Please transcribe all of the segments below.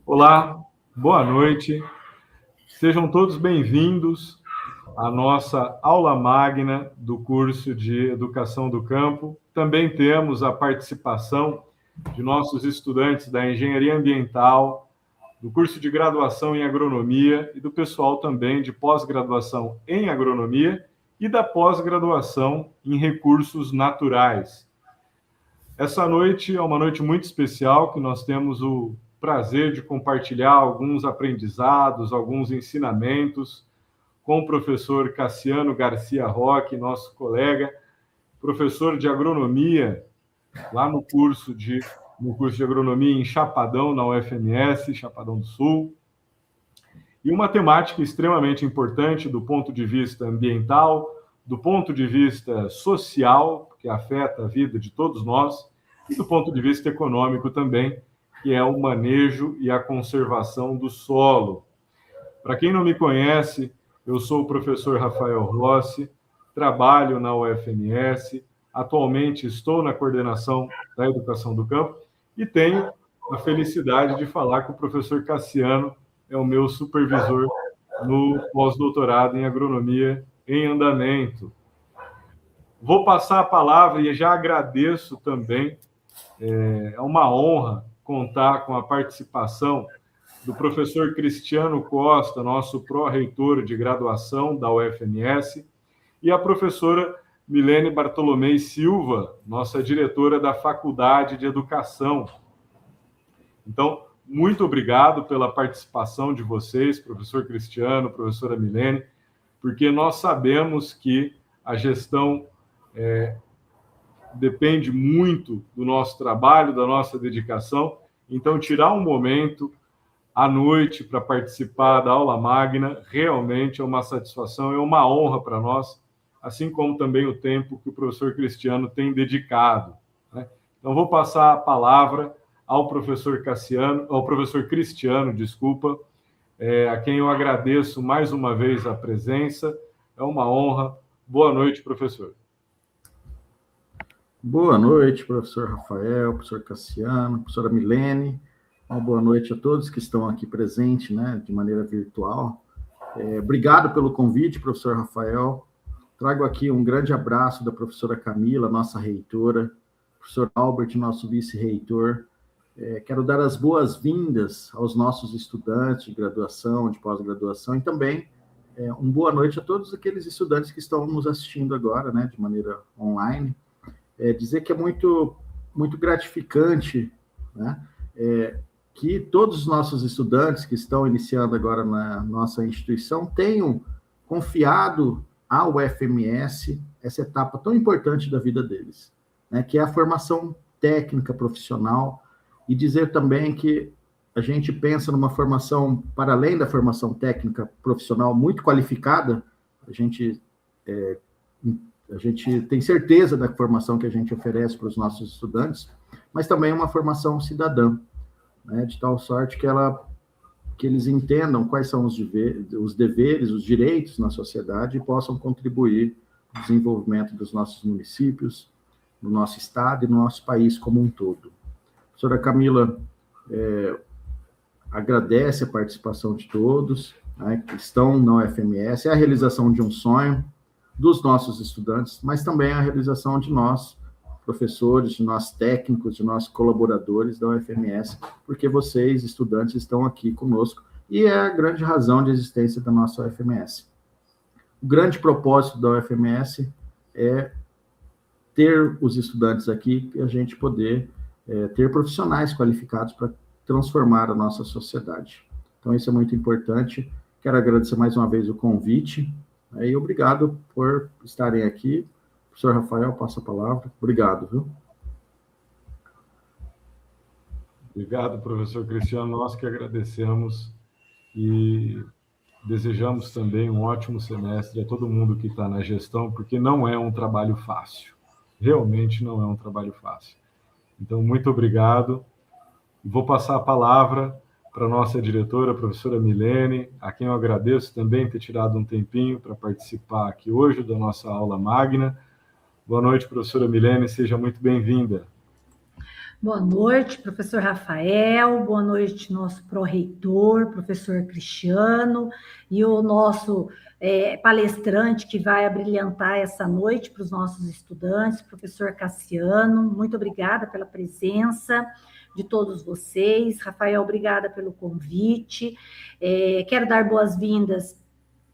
Olá, boa noite. Sejam todos bem-vindos à nossa aula magna do curso de Educação do Campo. Também temos a participação de nossos estudantes da Engenharia Ambiental, do curso de graduação em Agronomia e do pessoal também de pós-graduação em Agronomia e da pós-graduação em Recursos Naturais. Essa noite é uma noite muito especial, que nós temos o prazer de compartilhar alguns aprendizados, alguns ensinamentos com o professor Cassiano Garcia Roque, nosso colega, professor de agronomia, lá no curso de agronomia em Chapadão, na UFMS, Chapadão do Sul. E uma temática extremamente importante do ponto de vista ambiental, do ponto de vista social, que afeta a vida de todos nós, e do ponto de vista econômico também, que é o manejo e a conservação do solo. Para quem não me conhece, eu sou o professor Rafael Rossi, trabalho na UFMS, atualmente estou na coordenação da Educação do Campo e tenho a felicidade de falar que o professor Cassiano é o meu supervisor no pós-doutorado em agronomia em andamento. Vou passar a palavra e já agradeço também, é uma honra contar com a participação do professor Cristiano Costa, nosso pró-reitor de graduação da UFMS, e a professora Milene Bartolomei Silva, nossa diretora da Faculdade de Educação. Então, muito obrigado pela participação de vocês, professor Cristiano, professora Milene, porque nós sabemos que a gestão depende muito do nosso trabalho, da nossa dedicação. Então, tirar um momento à noite para participar da aula magna realmente é uma satisfação, é uma honra para nós, assim como também o tempo que o professor Cristiano tem dedicado, né? Então, vou passar a palavra ao professor Cristiano, desculpa, a quem eu agradeço mais uma vez a presença. É uma honra. Boa noite, professor. Boa noite, professor Rafael, professor Cassiano, professora Milene. Uma boa noite a todos que estão aqui presentes, né, de maneira virtual. Obrigado pelo convite, professor Rafael. Trago aqui um grande abraço da professora Camila, nossa reitora, professor Albert, nosso vice-reitor. Quero dar as boas-vindas aos nossos estudantes de graduação, de pós-graduação, e também uma boa noite a todos aqueles estudantes que estão nos assistindo agora, né, de maneira online. Dizer que é muito, muito gratificante, né, que todos os nossos estudantes que estão iniciando agora na nossa instituição tenham confiado ao UFMS essa etapa tão importante da vida deles, né, que é a formação técnica profissional, e dizer também que a gente pensa numa formação, para além da formação técnica profissional muito qualificada, a gente tem certeza da formação que a gente oferece para os nossos estudantes, mas também uma formação cidadã, né, de tal sorte que eles entendam quais são os deveres, os direitos na sociedade e possam contribuir para o desenvolvimento dos nossos municípios, do nosso estado e do nosso país como um todo. A professora Camila agradece a participação de todos, né, que estão na UFMS, é a realização de um sonho dos nossos estudantes, mas também a realização de nós, professores, de nós técnicos, de nós colaboradores da UFMS, porque vocês, estudantes, estão aqui conosco, e é a grande razão de existência da nossa UFMS. O grande propósito da UFMS é ter os estudantes aqui e a gente poder ter profissionais qualificados para transformar a nossa sociedade. Então, isso é muito importante. Quero agradecer mais uma vez o convite, e obrigado por estarem aqui. Professor Rafael, passa a palavra. Obrigado, viu? Obrigado, professor Cristiano. Nós que agradecemos e desejamos também um ótimo semestre a todo mundo que está na gestão, porque não é um trabalho fácil. Realmente não é um trabalho fácil. Então, muito obrigado. Vou passar a palavra para a nossa diretora, a professora Milene, a quem eu agradeço também ter tirado um tempinho para participar aqui hoje da nossa aula magna. Boa noite, professora Milene, seja muito bem-vinda. Boa noite, professor Rafael, boa noite, nosso pró-reitor, professor Cristiano, e o nosso palestrante que vai abrilhantar essa noite para os nossos estudantes, professor Cassiano. Muito obrigada pela presença de todos vocês. Rafael, obrigada pelo convite. Quero dar boas-vindas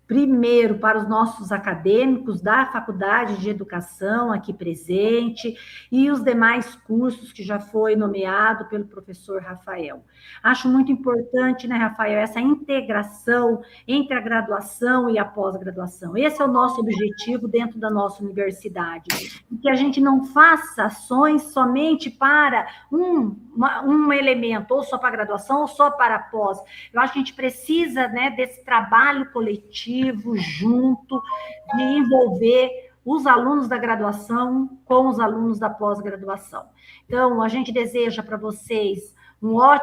primeiro para os nossos acadêmicos da Faculdade de Educação aqui presente e os demais cursos que já foi nomeado pelo professor Rafael. Acho muito importante, né, Rafael, essa integração entre a graduação e a pós-graduação. Esse é o nosso objetivo dentro da nossa universidade, que a gente não faça ações somente para um elemento, ou só para a graduação, ou só para a pós. Eu acho que a gente precisa, né, desse trabalho coletivo, junto, de envolver os alunos da graduação com os alunos da pós-graduação. Então, a gente deseja para vocês uma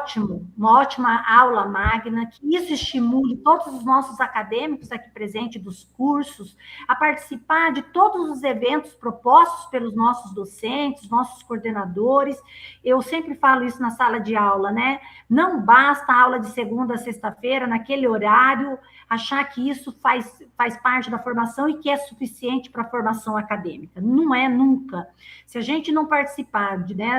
ótima aula magna, que isso estimule todos os nossos acadêmicos aqui presentes dos cursos a participar de todos os eventos propostos pelos nossos docentes, nossos coordenadores. Eu sempre falo isso na sala de aula, né? Não basta a aula de segunda a sexta-feira, naquele horário, achar que isso faz parte da formação e que é suficiente para a formação acadêmica. Não é nunca. Se a gente não participar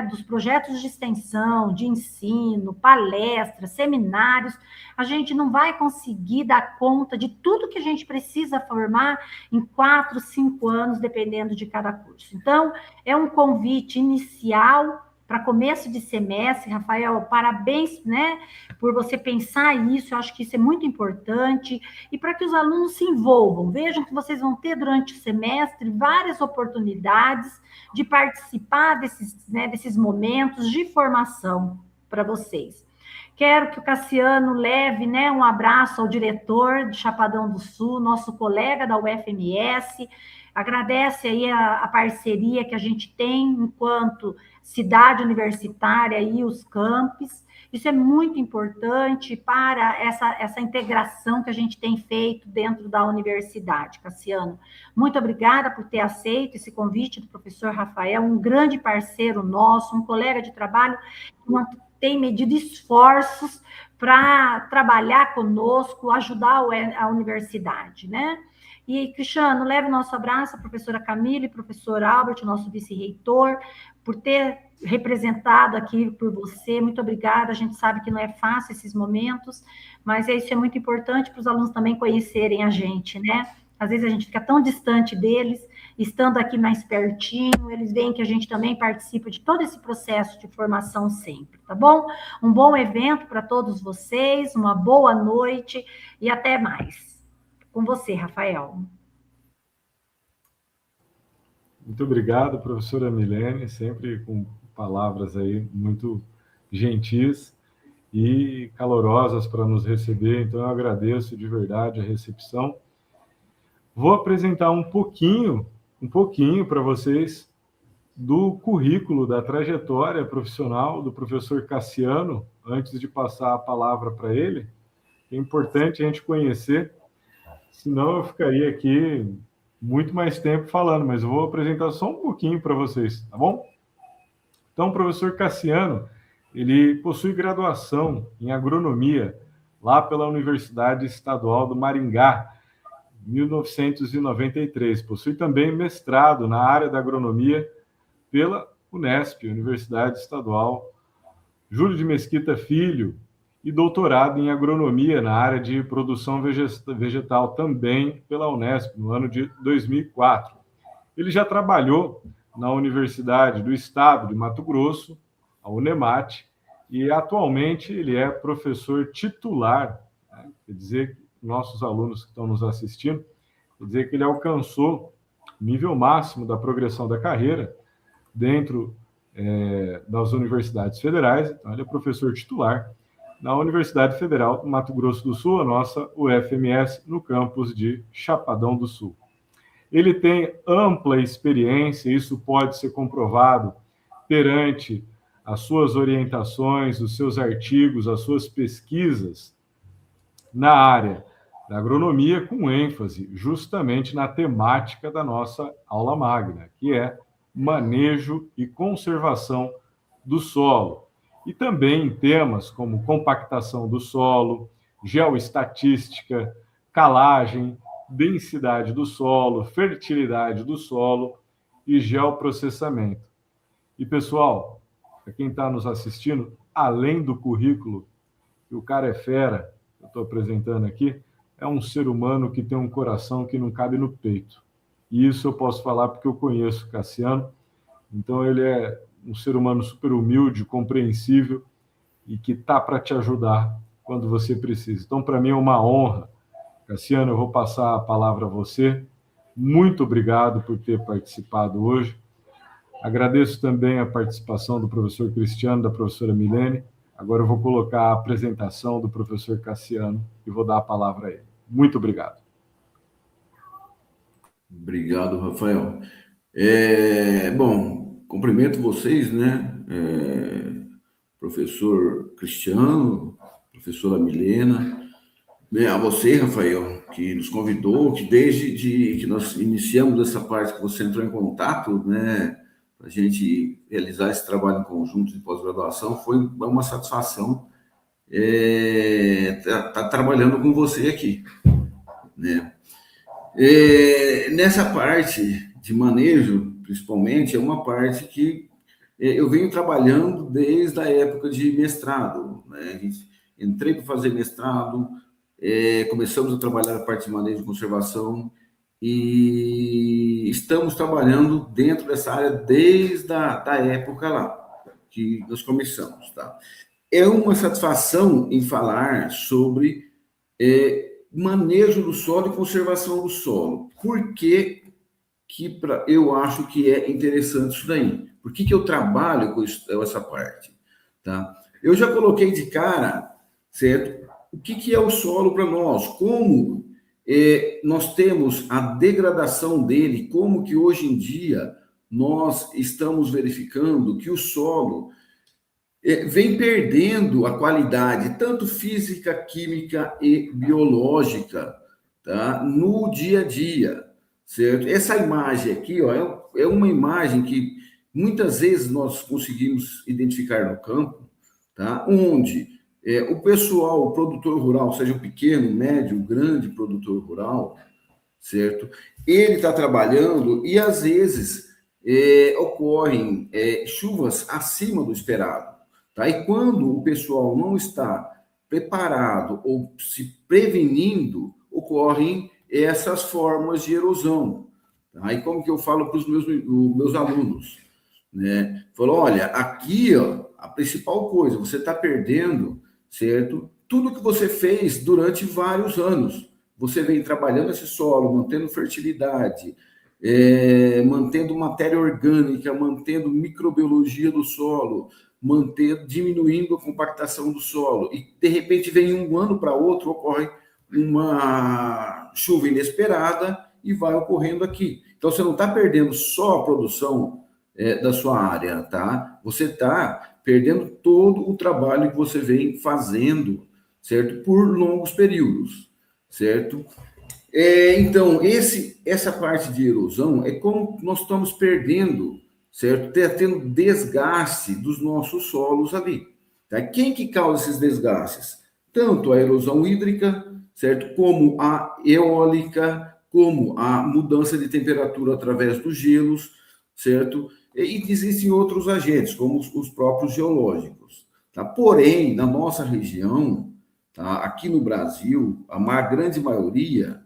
dos projetos de extensão, de ensino, palestras, seminários, a gente não vai conseguir dar conta de tudo que a gente precisa formar em 4, 5 anos, dependendo de cada curso. Então, é um convite inicial para começo de semestre. Rafael, parabéns, né, por você pensar isso, eu acho que isso é muito importante, e para que os alunos se envolvam, vejam que vocês vão ter durante o semestre várias oportunidades de participar desses momentos de formação para vocês. Quero que o Cassiano leve, né, um abraço ao diretor de Chapadão do Sul, nosso colega da UFMS, agradece aí a parceria que a gente tem enquanto cidade universitária e os campos. Isso é muito importante para essa integração que a gente tem feito dentro da universidade. Cassiano, muito obrigada por ter aceito esse convite do professor Rafael, um grande parceiro nosso, um colega de trabalho que não tem medido esforços para trabalhar conosco, ajudar a universidade, né? E, Cristiano, leve o nosso abraço à professora Camila e professor Albert, nosso vice-reitor, por ter representado aqui por você. Muito obrigada. A gente sabe que não é fácil esses momentos, mas isso é muito importante para os alunos também conhecerem a gente, né? Às vezes a gente fica tão distante deles, estando aqui mais pertinho, eles veem que a gente também participa de todo esse processo de formação sempre, tá bom? Um bom evento para todos vocês, uma boa noite e até mais. Com você, Rafael. Muito obrigado, professora Milene, sempre com palavras aí muito gentis e calorosas para nos receber, então eu agradeço de verdade a recepção. Vou apresentar um pouquinho para vocês do currículo, da trajetória profissional do professor Cassiano, antes de passar a palavra para ele. É importante a gente conhecer, senão eu ficaria aqui muito mais tempo falando, mas eu vou apresentar só um pouquinho para vocês, tá bom? Então, o professor Cassiano, ele possui graduação em agronomia lá pela Universidade Estadual do Maringá, 1993. Possui também mestrado na área da agronomia pela Unesp, Universidade Estadual Júlio de Mesquita Filho, e doutorado em agronomia na área de produção vegetal também pela Unesp, no ano de 2004. Ele já trabalhou na Universidade do Estado de Mato Grosso, a Unemat, e atualmente ele é professor titular, né? Quer dizer, nossos alunos que estão nos assistindo, quer dizer que ele alcançou o nível máximo da progressão da carreira dentro das universidades federais, então ele é professor titular na Universidade Federal do Mato Grosso do Sul, a nossa UFMS, no campus de Chapadão do Sul. Ele tem ampla experiência, isso pode ser comprovado perante as suas orientações, os seus artigos, as suas pesquisas na área da agronomia, com ênfase justamente na temática da nossa aula magna, que é manejo e conservação do solo. E também em temas como compactação do solo, geoestatística, calagem, densidade do solo, fertilidade do solo e geoprocessamento. E, pessoal, para quem está nos assistindo, além do currículo, que o cara é fera, eu estou apresentando aqui, é um ser humano que tem um coração que não cabe no peito. E isso eu posso falar porque eu conheço o Cassiano. Então, ele é um ser humano super humilde, compreensível e que está para te ajudar quando você precisa. Então, para mim é uma honra. Cassiano, eu vou passar a palavra a você. Muito obrigado por ter participado hoje. Agradeço também a participação do professor Cristiano, da professora Milene. Agora eu vou colocar a apresentação do professor Cassiano e vou dar a palavra a ele. Muito obrigado. Obrigado, Rafael. Bom, cumprimento vocês, né? Professor Cristiano, professora Milena, a você, Rafael, que nos convidou, que desde que nós iniciamos essa parte que você entrou em contato, né, para a gente realizar esse trabalho em conjunto de pós-graduação, foi uma satisfação tá trabalhando com você aqui, né? Nessa parte de manejo, principalmente, é uma parte que eu venho trabalhando desde a época de mestrado, né? Entrei para fazer mestrado, começamos a trabalhar a parte de manejo de conservação e estamos trabalhando dentro dessa área desde a época lá que nós começamos, tá? É uma satisfação em falar sobre manejo do solo e conservação do solo. Por que eu acho que é interessante isso daí? Por que eu trabalho com essa parte? Tá? Eu já coloquei de cara, certo? O que é o solo para nós? Como nós temos a degradação dele? Como que hoje em dia nós estamos verificando que o solo vem perdendo a qualidade, tanto física, química e biológica, tá? No dia a dia, certo? Essa imagem aqui, ó, é uma imagem que muitas vezes nós conseguimos identificar no campo, tá? Onde o pessoal, o produtor rural, seja o pequeno, médio, grande produtor rural, certo? Ele está trabalhando e, às vezes, ocorrem chuvas acima do esperado. Tá? E quando o pessoal não está preparado ou se prevenindo, ocorrem essas formas de erosão. Tá? E como que eu falo para os meus alunos? Né? Falo, olha, aqui ó, a principal coisa, você está perdendo, certo? Tudo que você fez durante vários anos. Você vem trabalhando esse solo, mantendo fertilidade, mantendo matéria orgânica, mantendo microbiologia do solo, diminuindo a compactação do solo, e de repente vem um ano para outro, ocorre uma chuva inesperada e vai ocorrendo aqui. Então, você não está perdendo só a produção da sua área, tá? Você está perdendo todo o trabalho que você vem fazendo, certo? Por longos períodos, certo? Então, essa parte de erosão é como nós estamos perdendo, certo? Tendo desgaste dos nossos solos ali. Tá? Quem que causa esses desgastes? Tanto a erosão hídrica, certo? Como a eólica, como a mudança de temperatura através dos gelos, certo? E existem outros agentes, como os próprios geológicos. Tá? Porém, na nossa região, tá? Aqui no Brasil, a grande maioria,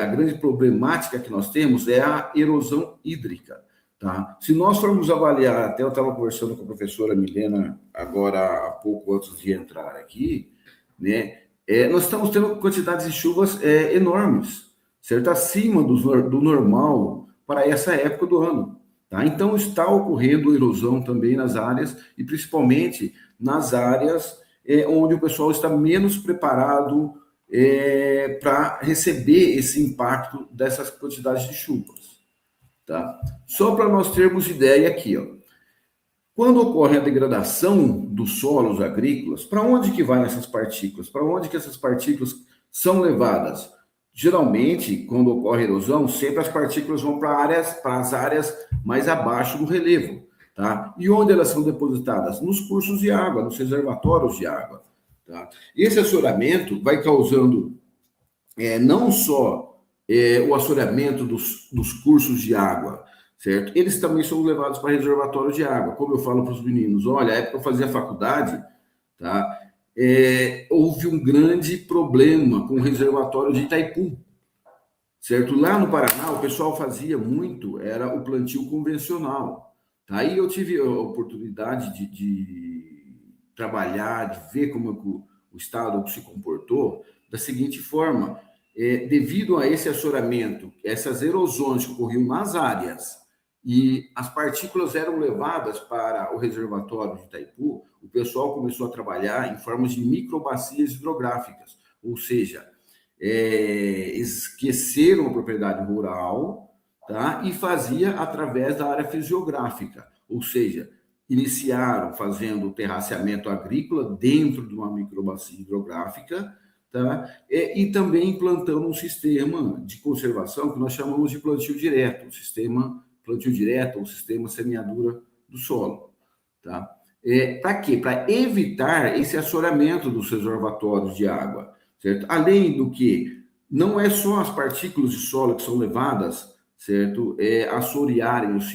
a grande problemática que nós temos é a erosão hídrica. Tá? Se nós formos avaliar, até eu estava conversando com a professora Milena agora há pouco antes de entrar aqui, né? Nós estamos tendo quantidades de chuvas enormes, certo? Acima do normal para essa época do ano. Tá? Então está ocorrendo erosão também nas áreas, e principalmente nas áreas onde o pessoal está menos preparado para receber esse impacto dessas quantidades de chuvas. Tá? Só para nós termos ideia aqui, ó. Quando ocorre a degradação dos solos agrícolas, para onde que vai essas partículas? Para onde que essas partículas são levadas? Geralmente, quando ocorre erosão, sempre as partículas vão para as áreas mais abaixo do relevo. tá? E onde elas são depositadas? Nos cursos de água, nos reservatórios de água, tá? Esse assoreamento vai causando não só o assoreamento dos cursos de água, certo? Eles também são levados para reservatórios de água. Como eu falo para os meninos, olha, a época que eu fazia faculdade, tá? Houve um grande problema com o reservatório de Itaipu, certo? Lá no Paraná, o pessoal fazia muito, era o plantio convencional. Tá? Aí eu tive a oportunidade de trabalhar, de ver como o Estado se comportou da seguinte forma: devido a esse assoreamento, essas erosões que ocorriam nas áreas e as partículas eram levadas para o reservatório de Itaipu, o pessoal começou a trabalhar em formas de microbacias hidrográficas, ou seja, esqueceram a propriedade rural, tá? E fazia através da área fisiográfica, ou seja, iniciaram fazendo o terraceamento agrícola dentro de uma microbacia hidrográfica, tá? E também implantando um sistema de conservação que nós chamamos de plantio direto, o sistema plantio direto ou sistema semeadura do solo, tá? Para quê? Para evitar esse assoreamento dos reservatórios de água, certo? Além do que, não é só as partículas de solo que são levadas, certo? A assorearem os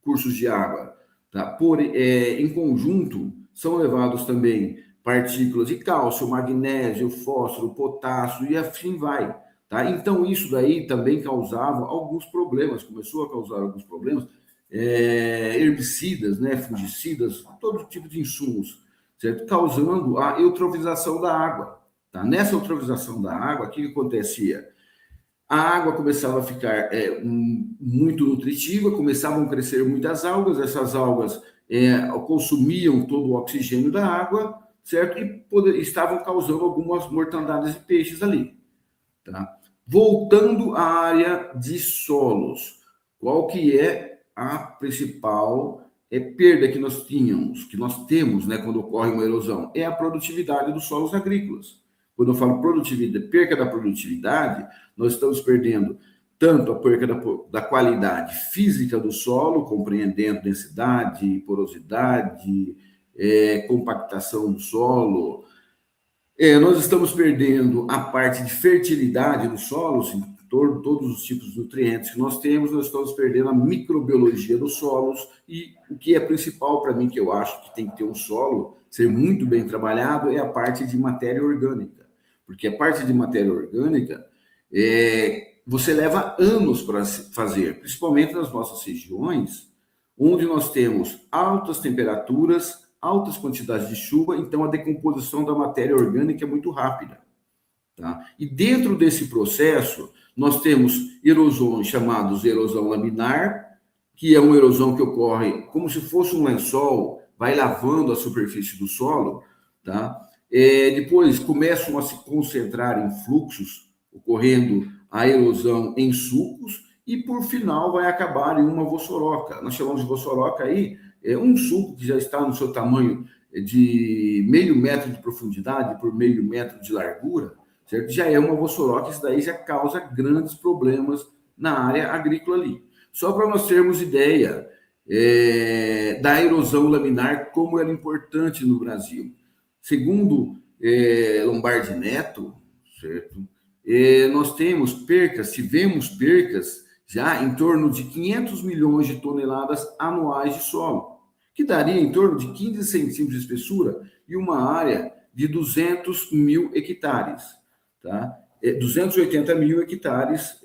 cursos de água, tá? Em conjunto, são levados também partículas de cálcio, magnésio, fósforo, potássio e assim vai, tá? Então, isso daí também causava alguns problemas, começou a causar alguns problemas, herbicidas, né, fungicidas, todo tipo de insumos, certo? Causando a eutrofização da água, tá? Nessa eutrofização da água, o que acontecia? A água começava a ficar muito nutritiva, começavam a crescer muitas algas, essas algas consumiam todo o oxigênio da água, certo? E estavam causando algumas mortandades de peixes ali, tá? Voltando à área de solos, qual que é a principal perda que nós temos, né, quando ocorre uma erosão? É a produtividade dos solos agrícolas. Quando eu falo produtividade, perca da produtividade, nós estamos perdendo tanto a perca da qualidade física do solo, compreendendo densidade, porosidade, compactação do solo. Nós estamos perdendo a parte de fertilidade dos solos, em todos os tipos de nutrientes que nós estamos perdendo a microbiologia dos solos e o que é principal para mim, que eu acho que tem que ter um solo, ser muito bem trabalhado, é a parte de matéria orgânica. Porque a parte de matéria orgânica, você leva anos para fazer, principalmente nas nossas regiões, onde nós temos altas temperaturas, altas quantidades de chuva, então a decomposição da matéria orgânica é muito rápida, tá? E dentro desse processo, nós temos erosões chamadas de erosão laminar, que é uma erosão que ocorre como se fosse um lençol, vai lavando a superfície do solo, tá? Depois começam a se concentrar em fluxos, ocorrendo a erosão em sulcos, e por final vai acabar em uma vossoroca. Nós chamamos de vossoroca aí, um sulco que já está no seu tamanho de 0,5 metro de profundidade por 0,5 metro de largura, certo? Já é uma vossoroca, isso daí já causa grandes problemas na área agrícola ali. Só para nós termos ideia da erosão laminar, como ela é importante no Brasil. Segundo Lombardi Neto, certo? Nós tivemos percas já em torno de 500 milhões de toneladas anuais de solo, que daria em torno de 15 centímetros de espessura e uma área de 200 mil hectares, tá? 280 mil hectares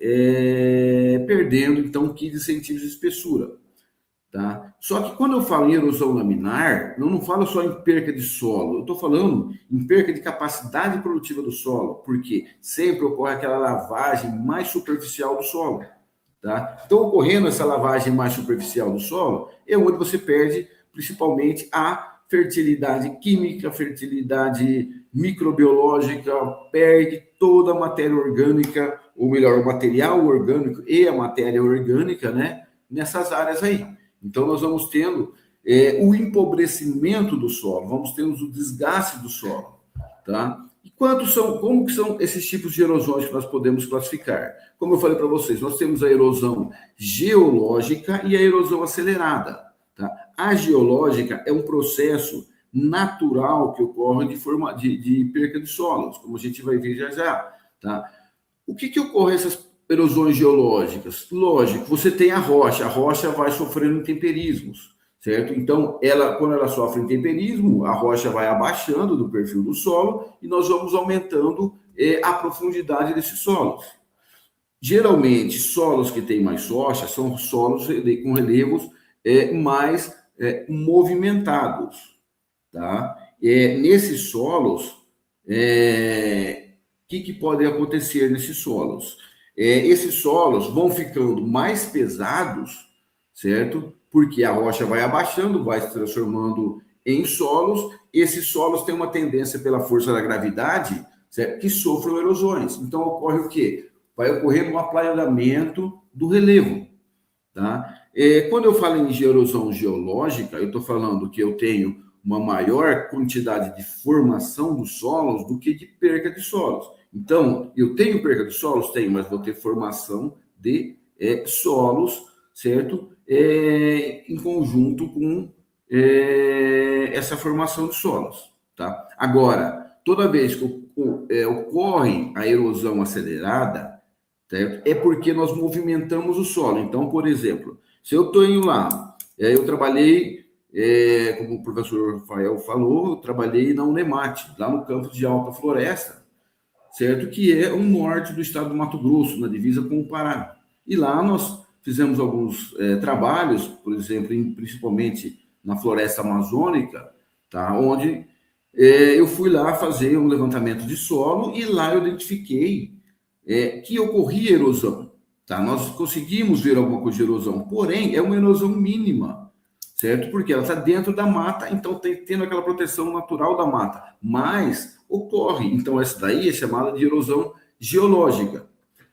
perdendo, então, 15 centímetros de espessura, tá? Só que quando eu falo em erosão laminar, eu não falo só em perca de solo, eu estou falando em perca de capacidade produtiva do solo, porque sempre ocorre aquela lavagem mais superficial do solo, tá? Então, ocorrendo essa lavagem mais superficial do solo, é onde você perde principalmente a fertilidade química, fertilidade microbiológica, perde toda a matéria orgânica, ou melhor, o material orgânico e a matéria orgânica, né, nessas áreas aí. Então, nós vamos tendo o empobrecimento do solo, vamos tendo o desgaste do solo, tá? E como que são esses tipos de erosões que nós podemos classificar? Como eu falei para vocês, nós temos a erosão geológica e a erosão acelerada, A geológica é um processo natural que ocorre de perca de solos, como a gente vai ver já já, tá? O que ocorre essas erosões geológicas? Lógico, você tem a rocha vai sofrendo intemperismos, certo? Então, quando ela sofre intemperismo, a rocha vai abaixando do perfil do solo e nós vamos aumentando a profundidade desses solos. Geralmente, solos que têm mais rocha são solos com relevos mais movimentados, tá? Nesses solos, o que pode acontecer nesses solos? Esses solos vão ficando mais pesados, certo? Porque a rocha vai abaixando, vai se transformando em solos. Esses solos têm uma tendência pela força da gravidade, certo? Que sofram erosões. Então, ocorre o quê? Vai ocorrer um aplainamento do relevo, tá? Quando eu falo em erosão geológica, eu estou falando que eu tenho uma maior quantidade de formação dos solos do que de perca de solos. Então, eu tenho perca de solos? Tenho, mas vou ter formação de solos, certo? Em conjunto com essa formação de solos, tá? Agora, toda vez que ocorre a erosão acelerada, certo? É porque nós movimentamos o solo. Então, por exemplo, se eu estou indo lá, eu trabalhei, como o professor Rafael falou, eu trabalhei na Unemate, lá no campus de Alta Floresta, certo? Que é o norte do estado do Mato Grosso, na divisa com o Pará. E lá nós fizemos alguns trabalhos, por exemplo, principalmente na floresta amazônica, tá? Onde eu fui lá fazer um levantamento de solo e lá eu identifiquei que ocorria erosão, tá? Nós conseguimos ver alguma coisa de erosão, porém é uma erosão mínima, certo? Porque ela está dentro da mata, então tendo aquela proteção natural da mata, mas ocorre. Então essa daí é chamada de erosão geológica.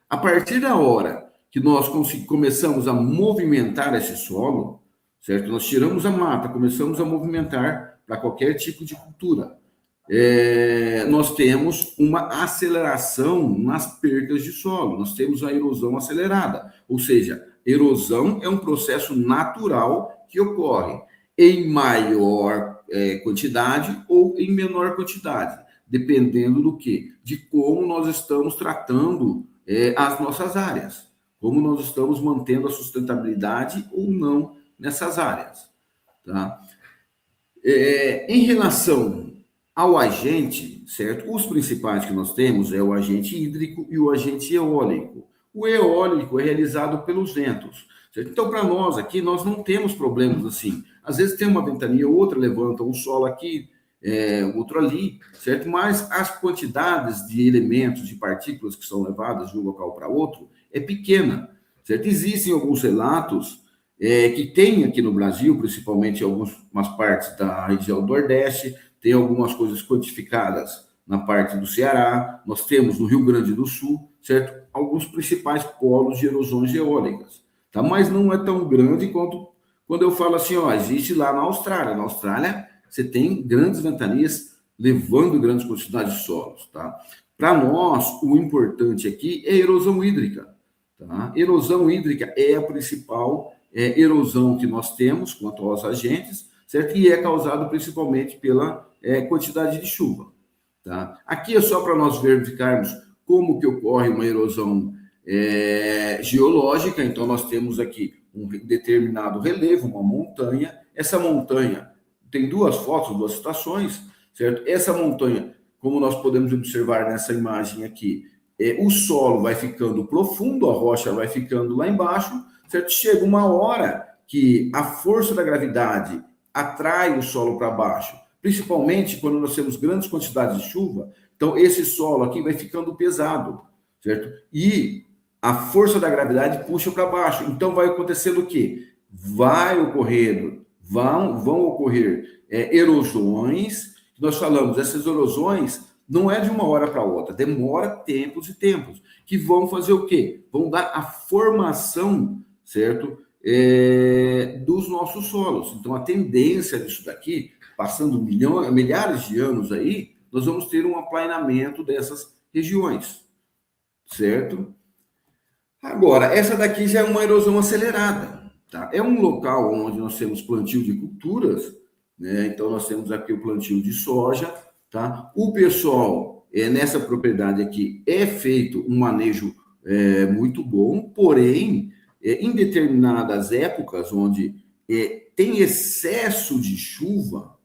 A partir da hora que nós começamos a movimentar esse solo, certo? Nós tiramos a mata, começamos a movimentar para qualquer tipo de cultura. Nós temos uma aceleração nas percas de solo, nós temos a erosão acelerada, ou seja, erosão é um processo natural que ocorre em maior quantidade ou em menor quantidade, dependendo do quê? De como nós estamos tratando as nossas áreas, como nós estamos mantendo a sustentabilidade ou não nessas áreas, tá? Em relação ao agente, certo? Os principais que nós temos é o agente hídrico e o agente eólico. O eólico é realizado pelos ventos, certo? Então, para nós aqui, nós não temos problemas assim. Às vezes tem uma ventania, outra levanta um solo aqui, outro ali, certo? Mas as quantidades de elementos, de partículas que são levadas de um local para outro é pequena, certo? Existem alguns relatos que tem aqui no Brasil, principalmente em algumas partes da região do Nordeste, tem algumas coisas quantificadas na parte do Ceará, nós temos no Rio Grande do Sul, certo? Alguns principais polos de erosões eólicas, tá? Mas não é tão grande quanto quando eu falo assim, existe lá na Austrália. Na Austrália, você tem grandes ventanias levando grandes quantidades de solos, tá? Para nós, o importante aqui é a erosão hídrica, tá? Erosão hídrica é a principal erosão que nós temos quanto aos agentes, certo? E é causado principalmente pela quantidade de chuva, tá? Aqui é só para nós verificarmos como que ocorre uma erosão geológica. Então, nós temos aqui um determinado relevo, uma montanha. Essa montanha tem duas fotos, duas situações, certo? Essa montanha, como nós podemos observar nessa imagem aqui, o solo vai ficando profundo, a rocha vai ficando lá embaixo, certo? Chega uma hora que a força da gravidade atrai o solo para baixo, principalmente quando nós temos grandes quantidades de chuva. Então, esse solo aqui vai ficando pesado, certo? E a força da gravidade puxa para baixo. Então, vai acontecendo o quê? Vão ocorrer erosões. Nós falamos, essas erosões não é de uma hora para outra, demora tempos e tempos, que vão fazer o quê? Vão dar a formação, certo? Dos nossos solos. Então, a tendência disso daqui, passando milhares de anos aí, nós vamos ter um aplainamento dessas regiões, certo? Agora, essa daqui já é uma erosão acelerada, Tá? É um local onde nós temos plantio de culturas, né? Então, nós temos aqui o plantio de soja. Tá? O pessoal, nessa propriedade aqui, é feito um manejo muito bom, porém, em determinadas épocas onde tem excesso de chuva,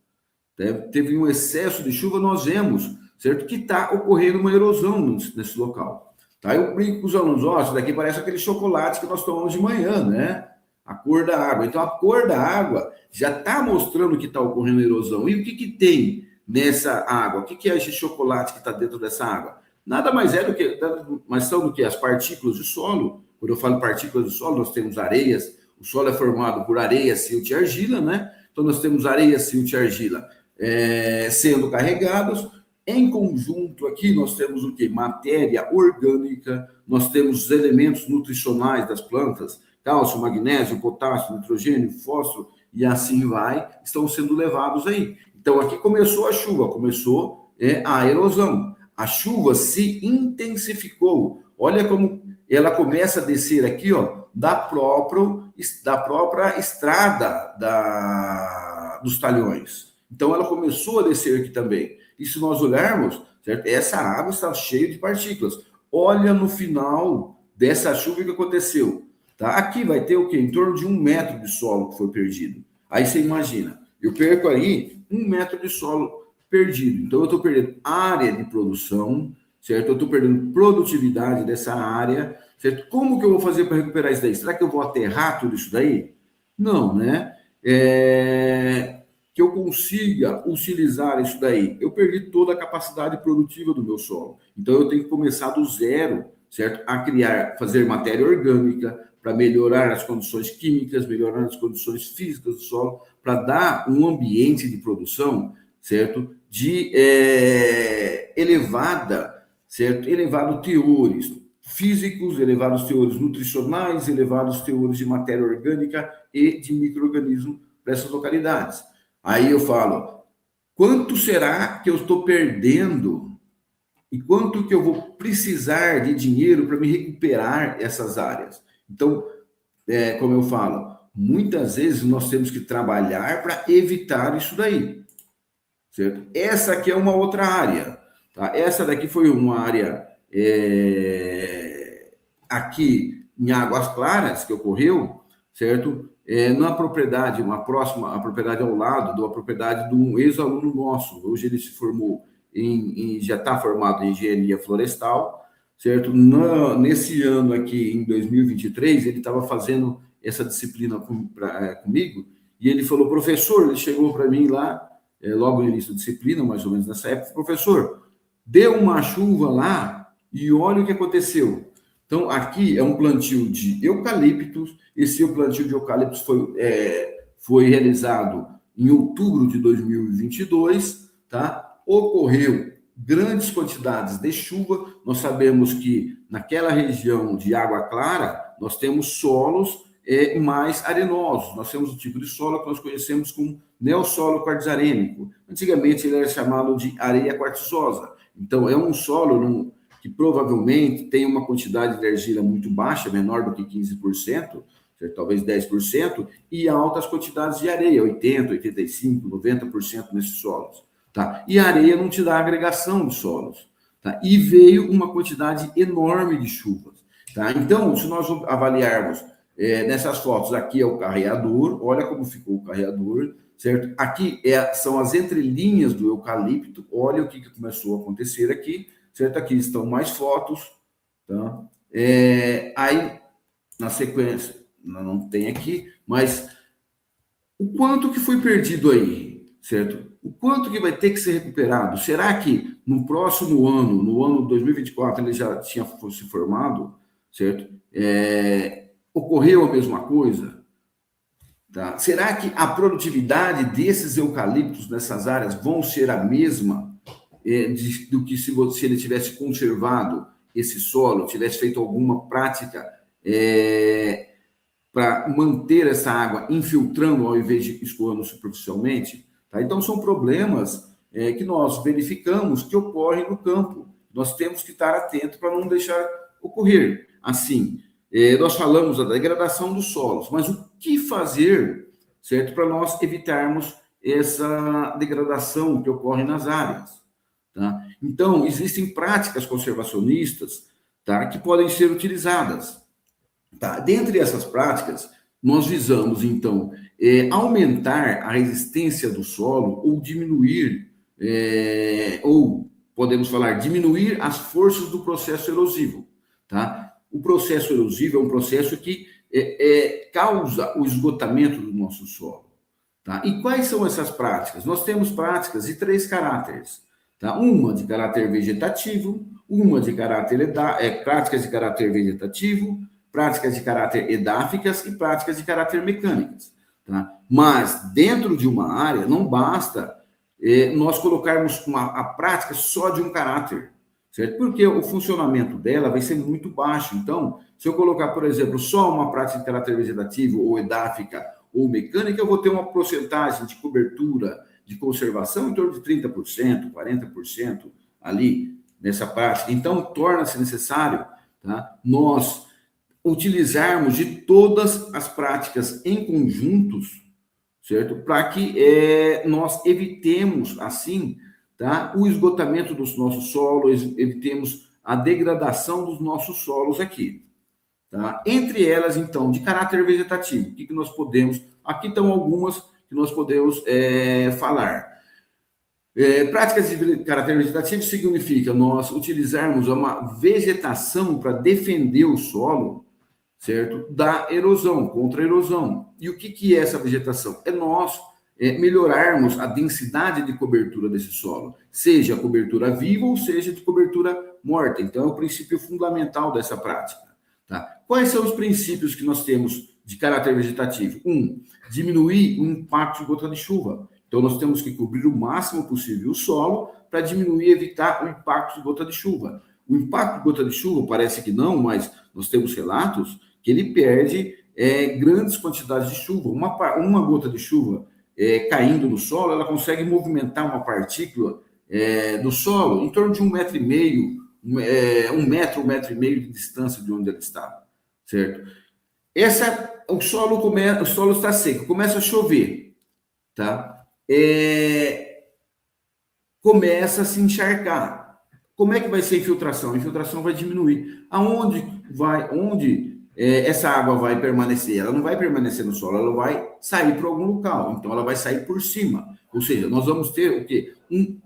né? Teve um excesso de chuva, nós vemos, certo, que está ocorrendo uma erosão nesse local. Tá? Eu brinco com os alunos, isso daqui parece aquele chocolate que nós tomamos de manhã, né? A cor da água. Então, a cor da água já está mostrando que está ocorrendo erosão. E o que tem nessa água? O que é esse chocolate que está dentro dessa água? Nada mais são do que as partículas de solo. Quando eu falo partículas de solo, nós temos areias. O solo é formado por areia, silt e argila, né? Então, nós temos areia, silt e argila sendo carregados. Em conjunto aqui, nós temos o quê? Matéria orgânica, nós temos os elementos nutricionais das plantas, cálcio, magnésio, potássio, nitrogênio, fósforo, e assim vai, estão sendo levados aí. Então, aqui começou a chuva, começou a erosão. A chuva se intensificou. Olha como ela começa a descer aqui, da própria estrada dos talhões. Então, ela começou a descer aqui também. E se nós olharmos, certo? Essa água está cheia de partículas. Olha no final dessa chuva que aconteceu. Tá? Aqui vai ter o quê? Em torno de 1 metro de solo que foi perdido. Aí você imagina, eu perco aí 1 metro de solo perdido. Então, eu estou perdendo área de produção, certo? Eu estou perdendo produtividade dessa área, certo? Como que eu vou fazer para recuperar isso daí? Será que eu vou aterrar tudo isso daí? Não, né? Que eu consiga utilizar isso daí. Eu perdi toda a capacidade produtiva do meu solo. Então, eu tenho que começar do zero, certo? A fazer matéria orgânica para melhorar as condições químicas, melhorar as condições físicas do solo, para dar um ambiente de produção, certo? De elevado teores físicos, elevados teores nutricionais, elevados teores de matéria orgânica e de micro-organismo para essas localidades. Aí eu falo, quanto será que eu estou perdendo e quanto que eu vou precisar de dinheiro para me recuperar essas áreas? Então, como eu falo, muitas vezes nós temos que trabalhar para evitar isso daí, certo? Essa aqui é uma outra área, tá? Essa daqui foi uma área aqui em Águas Claras que ocorreu, certo? Na propriedade, a propriedade ao lado da propriedade de um ex-aluno nosso. Hoje ele se formou já está formado em engenharia florestal, certo? Nesse ano aqui, em 2023, ele estava fazendo essa disciplina comigo, e ele falou, professor, ele chegou para mim lá, logo no início da disciplina, mais ou menos nessa época, professor, deu uma chuva lá e olha o que aconteceu. Então, aqui é um plantio de eucaliptos. Esse plantio de eucaliptos foi realizado em outubro de 2022, tá? Ocorreu grandes quantidades de chuva. Nós sabemos que naquela região de Água Clara, nós temos solos mais arenosos. Nós temos um tipo de solo que nós conhecemos como neossolo quartzarênico. Antigamente, ele era chamado de areia quartzosa. Então, é um solo que provavelmente tem uma quantidade de argila muito baixa, menor do que 15%, talvez 10%, e altas quantidades de areia, 80%, 85%, 90% nesses solos. Tá? E a areia não te dá agregação de solos. Tá? E veio uma quantidade enorme de chuvas. Tá? Então, se nós avaliarmos nessas fotos, aqui é o carreador, olha como ficou o carreador, certo? Aqui são as entrelinhas do eucalipto, olha o que começou a acontecer aqui, certo? Aqui estão mais fotos, tá? Aí, na sequência, não tem aqui, mas o quanto que foi perdido aí, certo? O quanto que vai ter que ser recuperado? Será que no próximo ano, no ano 2024, ele já tinha se formado, certo? Ocorreu a mesma coisa? Tá? Será que a produtividade desses eucaliptos nessas áreas vão ser a mesma do que se ele tivesse conservado esse solo, tivesse feito alguma prática para manter essa água infiltrando ao invés de escoando superficialmente? Tá? Então, são problemas que nós verificamos que ocorrem no campo. Nós temos que estar atentos para não deixar ocorrer. Assim, nós falamos da degradação dos solos, mas o que fazer, certo, para nós evitarmos essa degradação que ocorre nas áreas, tá? Então, existem práticas conservacionistas, tá, que podem ser utilizadas, tá? Dentre essas práticas, nós visamos, então, aumentar a resistência do solo ou diminuir, ou podemos falar, diminuir as forças do processo erosivo, tá? O processo erosivo é um processo que causa o esgotamento do nosso solo, tá? E quais são essas práticas? Nós temos práticas de 3 caráteres, tá? Uma de caráter vegetativo, uma de caráter práticas de caráter vegetativo, práticas de caráter edáficas e práticas de caráter mecânicas, tá? Mas dentro de uma área não basta nós colocarmos a prática só de um caráter, certo? Porque o funcionamento dela vai ser muito baixo. Então, se eu colocar, por exemplo, só uma prática de caráter vegetativo ou edáfica ou mecânica, eu vou ter uma porcentagem de cobertura, de conservação em torno de 30%, 40% ali nessa prática. Então, torna-se necessário, tá, nós utilizarmos de todas as práticas em conjuntos, certo? Para que nós evitemos, assim, tá, o esgotamento dos nossos solos, evitemos a degradação dos nossos solos aqui, tá? Entre elas, então, de caráter vegetativo, o que nós podemos... Aqui estão algumas que nós podemos falar. Práticas de caráter vegetativo significa nós utilizarmos uma vegetação para defender o solo, certo? Da erosão, contra a erosão. E o que é essa vegetação? É nós melhorarmos a densidade de cobertura desse solo, seja cobertura viva ou seja de cobertura morta. Então, é o princípio fundamental dessa prática, tá? Quais são os princípios que nós temos de caráter vegetativo? Diminuir o impacto de gota de chuva. Então, nós temos que cobrir o máximo possível o solo para diminuir e evitar o impacto de gota de chuva. O impacto de gota de chuva, parece que não, mas nós temos relatos que ele perde grandes quantidades de chuva. Uma gota de chuva caindo no solo, ela consegue movimentar uma partícula do solo em torno de 1,5 metro, 1 metro e meio de distância de onde ela está, certo? O solo está seco, começa a chover, tá? Começa a se encharcar. Como é que vai ser a infiltração? A infiltração vai diminuir. Onde essa água vai permanecer? Ela não vai permanecer no solo, ela vai sair para algum local. Então, ela vai sair por cima. Ou seja, nós vamos ter o quê? Um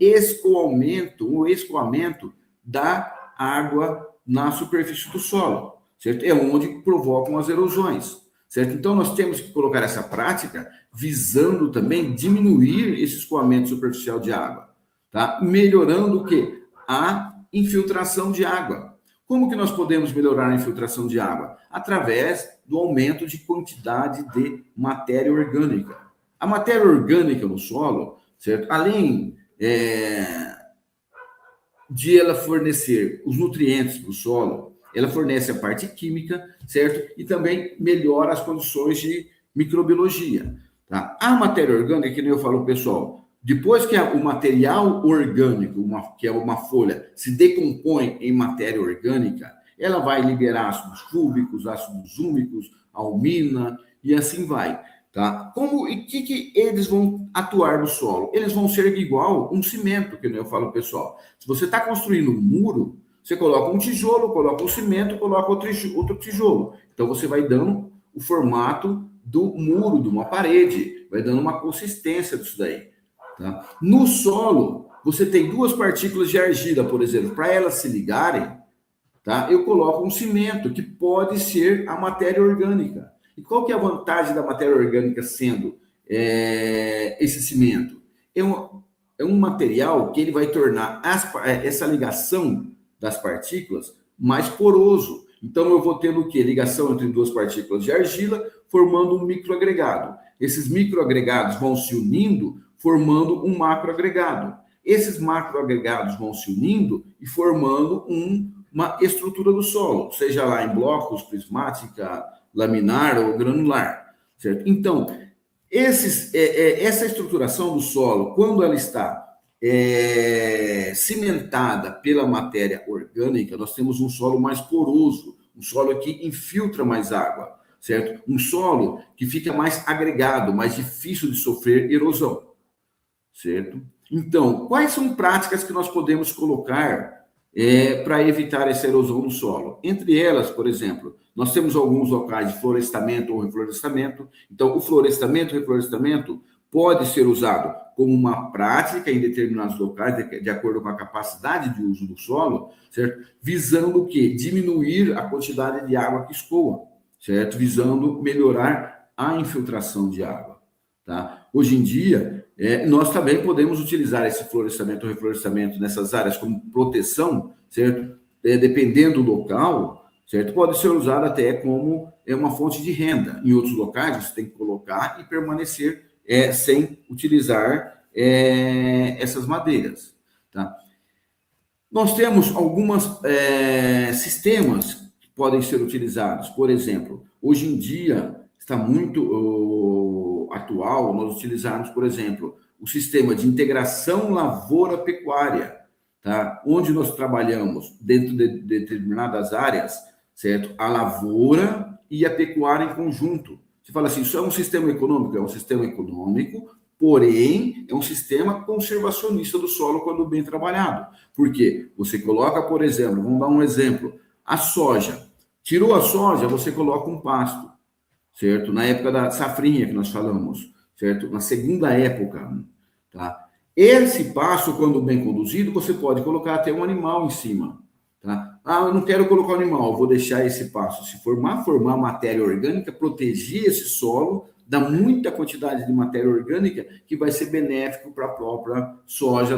escoamento da água na superfície do solo, certo? É onde provocam as erosões, certo? Então, nós temos que colocar essa prática visando também diminuir esse escoamento superficial de água, tá? Melhorando o quê? A infiltração de água. Como que nós podemos melhorar a infiltração de água? Através do aumento de quantidade de matéria orgânica. A matéria orgânica no solo, certo? Além de ela fornecer os nutrientes para o solo, ela fornece a parte química, certo? E também melhora as condições de microbiologia, tá? A matéria orgânica, que nem eu falo, pessoal, depois que o material orgânico, que é uma folha, se decompõe em matéria orgânica, ela vai liberar ácidos fúbicos, ácidos úmicos, almina e assim vai, tá? E que eles vão atuar no solo? Eles vão ser igual um cimento, que nem eu falo, pessoal. Se você está construindo um muro, você coloca um tijolo, coloca um cimento, coloca outro tijolo. Então, você vai dando o formato do muro, de uma parede, vai dando uma consistência disso daí, tá? No solo, você tem 2 partículas de argila, por exemplo. Para elas se ligarem, tá? Eu coloco um cimento, que pode ser a matéria orgânica. E qual que é a vantagem da matéria orgânica sendo esse cimento? É um material que ele vai tornar essa ligação das partículas mais poroso. Então, eu vou tendo o quê? Ligação entre 2 partículas de argila, formando um microagregado. Esses microagregados vão se unindo, formando um macroagregado. Esses macroagregados vão se unindo e formando uma estrutura do solo, seja lá em blocos, prismática, laminar ou granular, certo? Então, essa estruturação do solo, quando ela está cimentada pela matéria orgânica, nós temos um solo mais poroso, um solo que infiltra mais água, certo? Um solo que fica mais agregado, mais difícil de sofrer erosão, certo? Então, quais são práticas que nós podemos colocar para evitar essa erosão no solo? Entre elas, por exemplo, nós temos alguns locais de florestamento ou reflorestamento. Então, o florestamento e reflorestamento pode ser usado como uma prática em determinados locais, de acordo com a capacidade de uso do solo, certo? Visando o quê? Diminuir a quantidade de água que escoa, certo? Visando melhorar a infiltração de água, tá? Hoje em dia, nós também podemos utilizar esse florestamento ou reflorestamento nessas áreas como proteção, certo? Dependendo do local, certo? Pode ser usado até como uma fonte de renda. Em outros locais, você tem que colocar e permanecer sem utilizar essas madeiras, tá? Nós temos alguns sistemas que podem ser utilizados. Por exemplo, hoje em dia está muito atual nós utilizarmos, por exemplo, o sistema de integração lavoura-pecuária, tá? Onde nós trabalhamos dentro de determinadas áreas, certo? A lavoura e a pecuária em conjunto. Você fala assim, isso é um sistema econômico? É um sistema econômico, porém, é um sistema conservacionista do solo quando bem trabalhado. Por quê? Você coloca, por exemplo, vamos dar um exemplo, a soja. Tirou a soja, você coloca um pasto, certo? Na época da safrinha que nós falamos, certo? Na segunda época, tá? Esse pasto, quando bem conduzido, você pode colocar até um animal em cima, tá? Ah, eu não quero colocar um animal, eu vou deixar esse pasto se formar matéria orgânica, proteger esse solo, dá muita quantidade de matéria orgânica que vai ser benéfico para a própria soja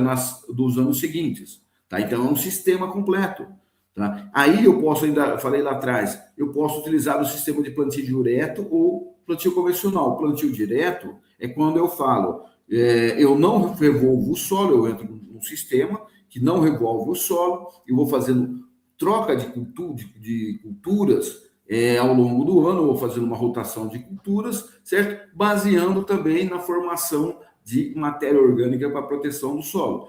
dos anos seguintes, tá? Então, é um sistema completo, tá? Aí eu posso, ainda falei lá atrás, eu posso utilizar o sistema de plantio direto ou plantio convencional. O plantio direto é quando eu falo, eu não revolvo o solo, eu entro num sistema que não revolve o solo, eu vou fazendo troca de culturas ao longo do ano, vou fazendo uma rotação de culturas, certo? Baseando também na formação de matéria orgânica para a proteção do solo.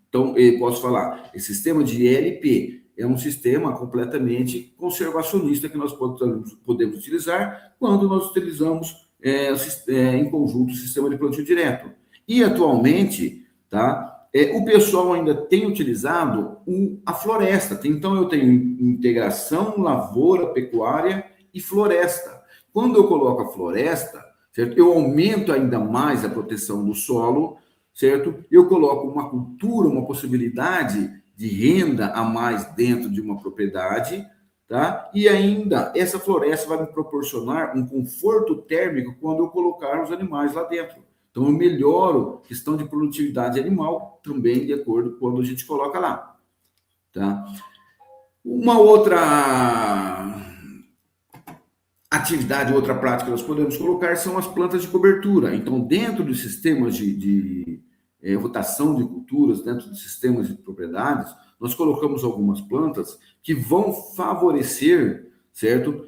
Então, eu posso falar, esse sistema de LP é um sistema completamente conservacionista que nós podemos utilizar quando nós utilizamos em conjunto o sistema de plantio direto. E, atualmente, tá? O pessoal ainda tem utilizado a floresta. Então, eu tenho integração lavoura, pecuária e floresta. Quando eu coloco a floresta, certo? Eu aumento ainda mais a proteção do solo, certo? Eu coloco uma cultura, uma possibilidade de renda a mais dentro de uma propriedade, tá? E ainda, essa floresta vai me proporcionar um conforto térmico quando eu colocar os animais lá dentro. Então, eu melhoro a questão de produtividade animal também, de acordo com quando a gente coloca lá, tá? Uma outra atividade, outra prática que nós podemos colocar são as plantas de cobertura. Então, dentro dos sistemas de rotação de culturas, dentro dos sistemas de propriedades, nós colocamos algumas plantas que vão favorecer, certo?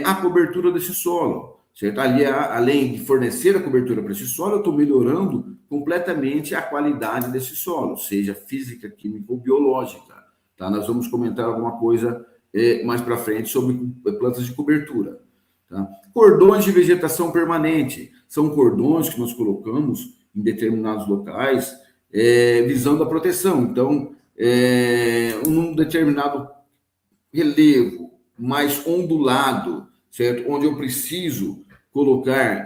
A cobertura desse solo. Certo? Ali, além de fornecer a cobertura para esse solo, eu estou melhorando completamente a qualidade desse solo, seja física, química ou biológica. Tá? Nós vamos comentar alguma coisa mais para frente sobre plantas de cobertura. Tá? Cordões de vegetação permanente. São cordões que nós colocamos em determinados locais visando a proteção. Então, num determinado relevo mais ondulado, certo? Onde eu preciso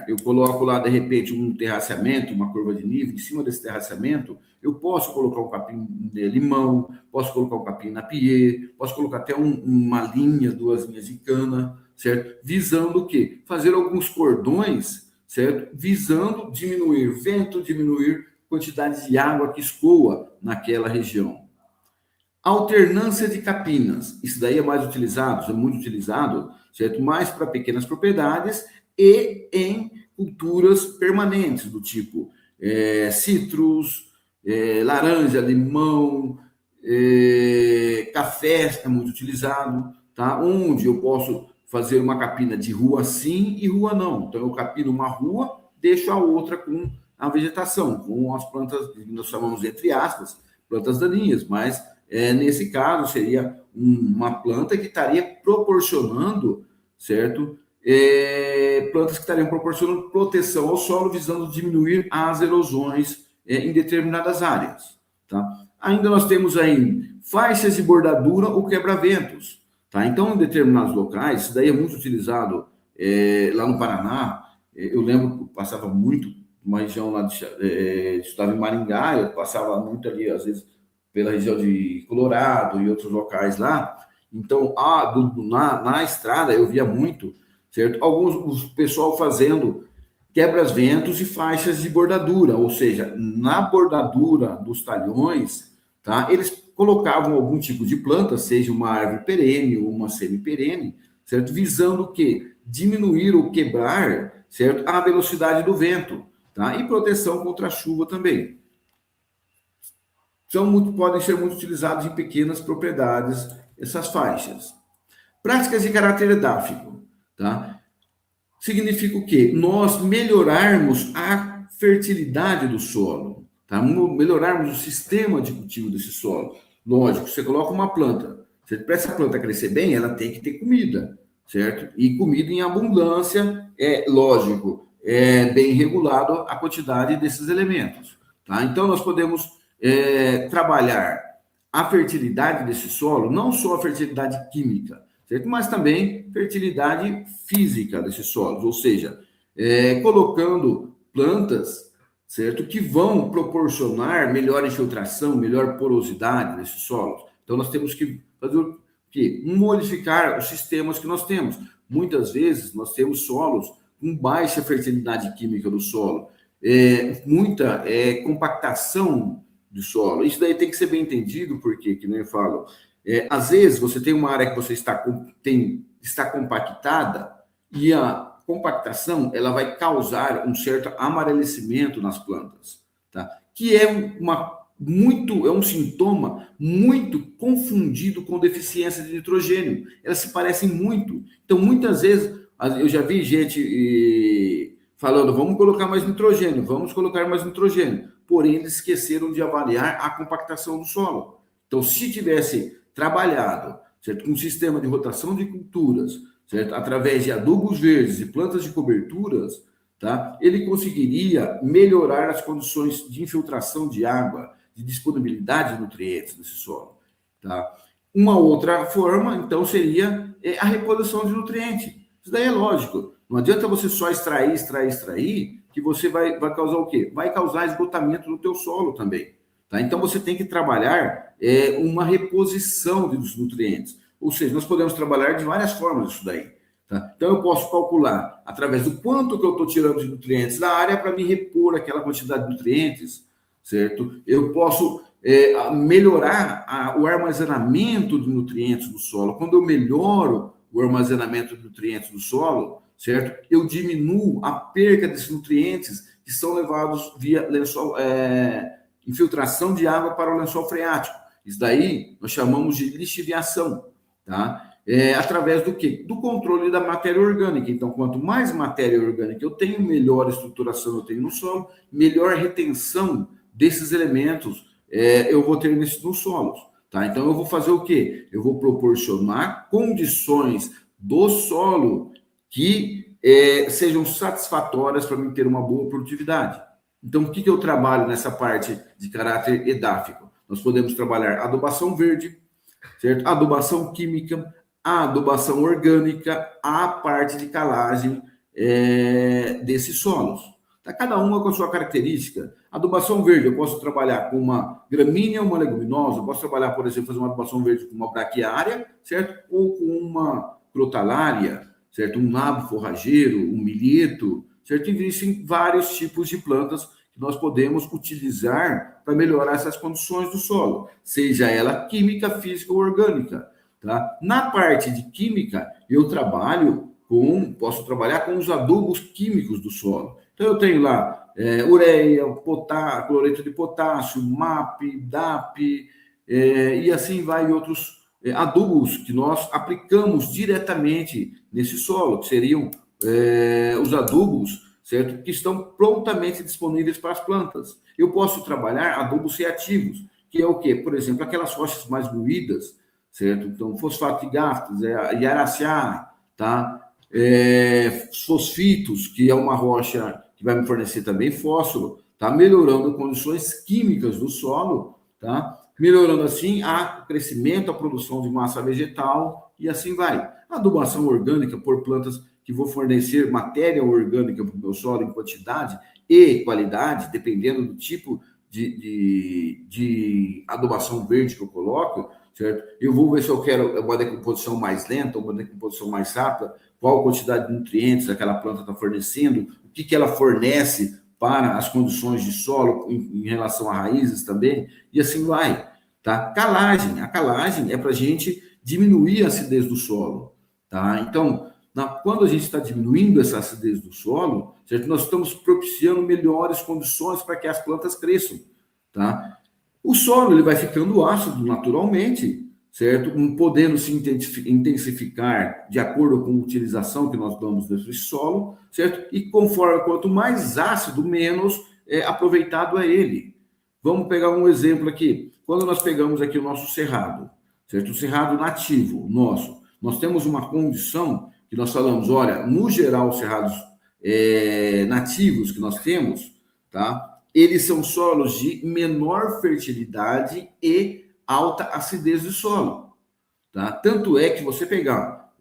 eu coloco lá, de repente, um terraceamento, uma curva de nível, em cima desse terraceamento, eu posso colocar um capim de limão, posso colocar um capim napier, posso colocar até uma linha, 2 linhas de cana, certo? Visando o quê? Fazer alguns cordões, certo? Visando diminuir vento, diminuir quantidade de água que escoa naquela região. Alternância de capinas. Isso daí é mais utilizado, é muito utilizado, certo? Mais para pequenas propriedades e em culturas permanentes, do tipo citros, laranja, limão, café é muito utilizado, tá? Onde eu posso fazer uma capina de rua sim e rua não. Então, eu capino uma rua, deixo a outra com a vegetação, com as plantas que nós chamamos, entre aspas, plantas daninhas, mas nesse caso, seria uma planta que estaria proporcionando, certo? Plantas que estariam proporcionando proteção ao solo, visando diminuir as erosões em determinadas áreas, tá? Ainda nós temos aí faixas de bordadura ou quebra-ventos, tá? Então, em determinados locais, isso daí é muito utilizado lá no Paraná. Eu lembro que eu passava muito uma região lá estava em Maringá, eu passava muito ali, às vezes, pela região de Colorado e outros locais lá. Então, na estrada eu via muito, certo? O pessoal fazendo quebras-ventos e faixas de bordadura, ou seja, na bordadura dos talhões, tá? Eles colocavam algum tipo de planta, seja uma árvore perene ou uma semi-perene, certo? Visando o quê? Diminuir ou quebrar, certo? A velocidade do vento, tá? E proteção contra a chuva também. Podem ser muito utilizados em pequenas propriedades essas faixas. Práticas de caráter edáfico, tá? Significa o quê? Nós melhorarmos a fertilidade do solo, tá? Melhorarmos o sistema de cultivo desse solo. Lógico, você coloca uma planta, para essa planta crescer bem, ela tem que ter comida, certo? E comida em abundância, lógico, bem regulado a quantidade desses elementos, tá? Então, nós podemos trabalhar a fertilidade desse solo, não só a fertilidade química, certo? Mas também fertilidade física desses solos, ou seja, colocando plantas, certo? Que vão proporcionar melhor infiltração, melhor porosidade nesses solos. Então, nós temos que fazer o quê? Modificar os sistemas que nós temos. Muitas vezes, nós temos solos com baixa fertilidade química do solo, muita compactação do solo. Isso daí tem que ser bem entendido, porque, que nem eu falo, às vezes você tem uma área que você está compactada e a compactação ela vai causar um certo amarelecimento nas plantas, tá? Que é um sintoma muito confundido com deficiência de nitrogênio. Elas se parecem muito. Então, muitas vezes, eu já vi gente falando, vamos colocar mais nitrogênio, vamos colocar mais nitrogênio. Porém, eles esqueceram de avaliar a compactação do solo. Então, se tivesse trabalhado, certo, com um sistema de rotação de culturas, certo, através de adubos verdes e plantas de coberturas, tá, ele conseguiria melhorar as condições de infiltração de água, de disponibilidade de nutrientes nesse solo, tá? Uma outra forma, então, seria a reposição de nutrientes. Isso daí é lógico. Não adianta você só extrair, que você vai causar o quê? Vai causar esgotamento no teu solo também, tá? Então, você tem que trabalhar uma reposição dos nutrientes. Ou seja, nós podemos trabalhar de várias formas isso daí, tá? Então, eu posso calcular através do quanto que eu estou tirando de nutrientes da área para me repor aquela quantidade de nutrientes, certo? Eu posso melhorar o armazenamento de nutrientes do solo. Quando eu melhoro o armazenamento de nutrientes do solo, certo? Eu diminuo a perca desses nutrientes que são levados via lençol, infiltração de água para o lençol freático. Isso daí nós chamamos de lixiviação, tá? Através do quê? Do controle da matéria orgânica. Então, quanto mais matéria orgânica eu tenho, melhor estruturação eu tenho no solo, melhor retenção desses elementos eu vou ter nos solos, tá? Então, eu vou fazer o quê? Eu vou proporcionar condições do solo que sejam satisfatórias para mim ter uma boa produtividade. Então, o que eu trabalho nessa parte de caráter edáfico? Nós podemos trabalhar adubação verde, certo? Adubação química, a adubação orgânica, a parte de calagem desses solos. Tá? Cada uma com a sua característica. Adubação verde, eu posso trabalhar com uma gramínea ou uma leguminosa, eu posso trabalhar, por exemplo, fazer uma adubação verde com uma braquiária, certo? Ou com uma crotalária, certo? Um nabo forrageiro, um milheto, certo? Existem vários tipos de plantas que nós podemos utilizar para melhorar essas condições do solo, seja ela química, física ou orgânica, tá? Na parte de química, eu posso trabalhar com os adubos químicos do solo. Então, eu tenho lá ureia, cloreto de potássio, MAP, DAP, e assim vai outros adubos que nós aplicamos diretamente nesse solo, que seriam os adubos, certo? Que estão prontamente disponíveis para as plantas. Eu posso trabalhar adubos reativos. que é o quê? Por exemplo, aquelas rochas mais moídas, certo? Então, fosfato de gaftos, iaraciá, tá? Fosfitos, que é uma rocha que vai me fornecer também fósforo, tá? Melhorando condições químicas do solo, tá? Melhorando assim o crescimento, a produção de massa vegetal e assim vai. Adubação orgânica por plantas que vou fornecer matéria orgânica para o meu solo em quantidade e qualidade, dependendo do tipo de adubação verde que eu coloco, certo? Eu vou ver se eu quero uma decomposição mais lenta ou uma decomposição mais rápida, qual a quantidade de nutrientes aquela planta está fornecendo, o que ela fornece para as condições de solo em relação a raízes também, e assim vai, tá? Calagem. A calagem é para a gente diminuir a acidez do solo, tá? Então, quando a gente está diminuindo essa acidez do solo, certo? Nós estamos propiciando melhores condições para que as plantas cresçam, tá? O solo ele vai ficando ácido naturalmente, certo? Podendo se intensificar de acordo com a utilização que nós damos desse solo, certo? E quanto mais ácido, menos aproveitado é ele. Vamos pegar um exemplo aqui. Quando nós pegamos aqui o nosso cerrado, certo? O cerrado nativo nosso, nós temos uma condição que nós falamos, olha, no geral, os cerrados nativos que nós temos, tá? Eles são solos de menor fertilidade e alta acidez do solo, tá? Tanto é que você pegar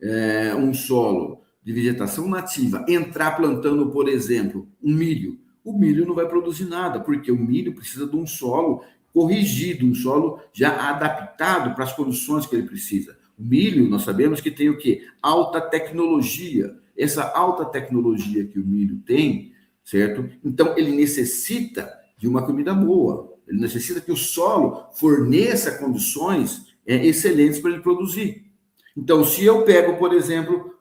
um solo de vegetação nativa, entrar plantando, por exemplo, um milho, o milho não vai produzir nada, porque o milho precisa de um solo corrigido, um solo já adaptado para as condições que ele precisa. O milho, nós sabemos que tem o quê? Alta tecnologia. Essa alta tecnologia que o milho tem, certo? Então, ele necessita de uma comida boa. Ele necessita que o solo forneça condições excelentes para ele produzir. Então, se eu pego, por exemplo,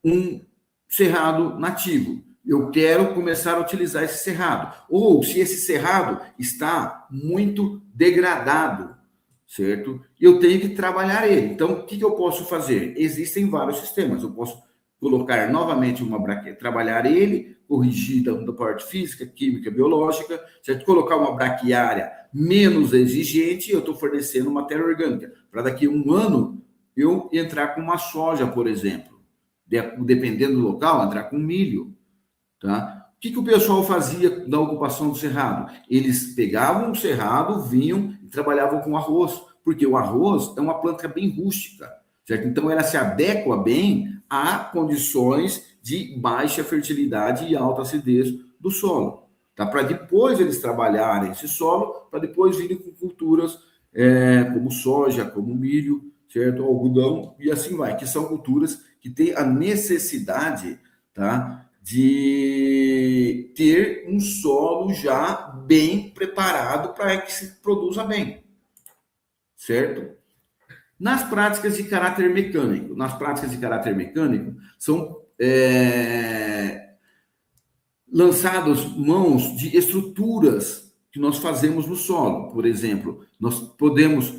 um cerrado nativo, eu quero começar a utilizar esse cerrado. Ou se esse cerrado está muito degradado, certo? Eu tenho que trabalhar ele. Então, o que eu posso fazer? Existem vários sistemas. Eu posso colocar novamente uma braquiária, trabalhar ele, corrigir da parte física, química, biológica, certo? Colocar uma braquiária menos exigente, eu estou fornecendo matéria orgânica. Para daqui a um ano, eu entrar com uma soja, por exemplo. Dependendo do local, entrar com milho, tá? O que o pessoal fazia na ocupação do cerrado? Eles pegavam o cerrado, vinham e trabalhavam com arroz, porque o arroz é uma planta bem rústica, certo? Então, ela se adequa bem a condições de baixa fertilidade e alta acidez do solo, tá? Para depois eles trabalharem esse solo, para depois virem com culturas como soja, como milho, certo? Algodão e assim vai, que são culturas que têm a necessidade, tá? De ter um solo já bem preparado para que se produza bem, certo? Nas práticas de caráter mecânico, são lançadas mãos de estruturas que nós fazemos no solo. Por exemplo, nós podemos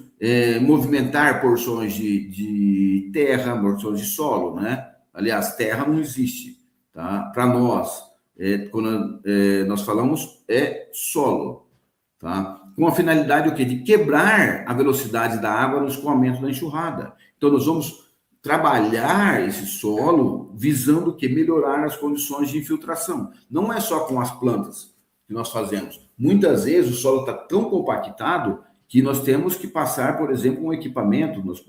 movimentar porções de terra, porções de solo, né? Aliás, terra não existe. Tá? Para nós, quando nós falamos, solo, tá? Com a finalidade o quê? De quebrar a velocidade da água no escoamento da enxurrada. Então, nós vamos trabalhar esse solo visando o quê? Melhorar as condições de infiltração. Não é só com as plantas que nós fazemos. Muitas vezes o solo está tão compactado que nós temos que passar, por exemplo, um equipamento, nós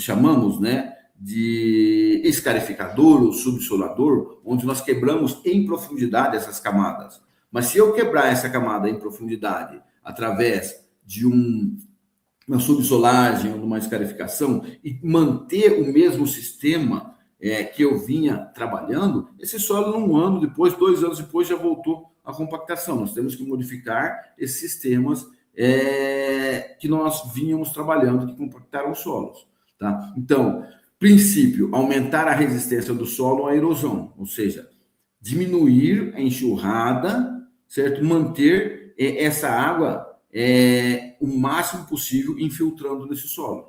chamamos, né? De escarificador ou subsolador, onde nós quebramos em profundidade essas camadas. Mas se eu quebrar essa camada em profundidade através de uma subsolagem ou de uma escarificação e manter o mesmo sistema que eu vinha trabalhando, esse solo, 1 ano depois, 2 anos depois, já voltou à compactação. Nós temos que modificar esses sistemas que nós vínhamos trabalhando, que compactaram os solos, tá? Então, princípio, aumentar a resistência do solo à erosão, ou seja, diminuir a enxurrada, certo? Manter essa água o máximo possível infiltrando nesse solo,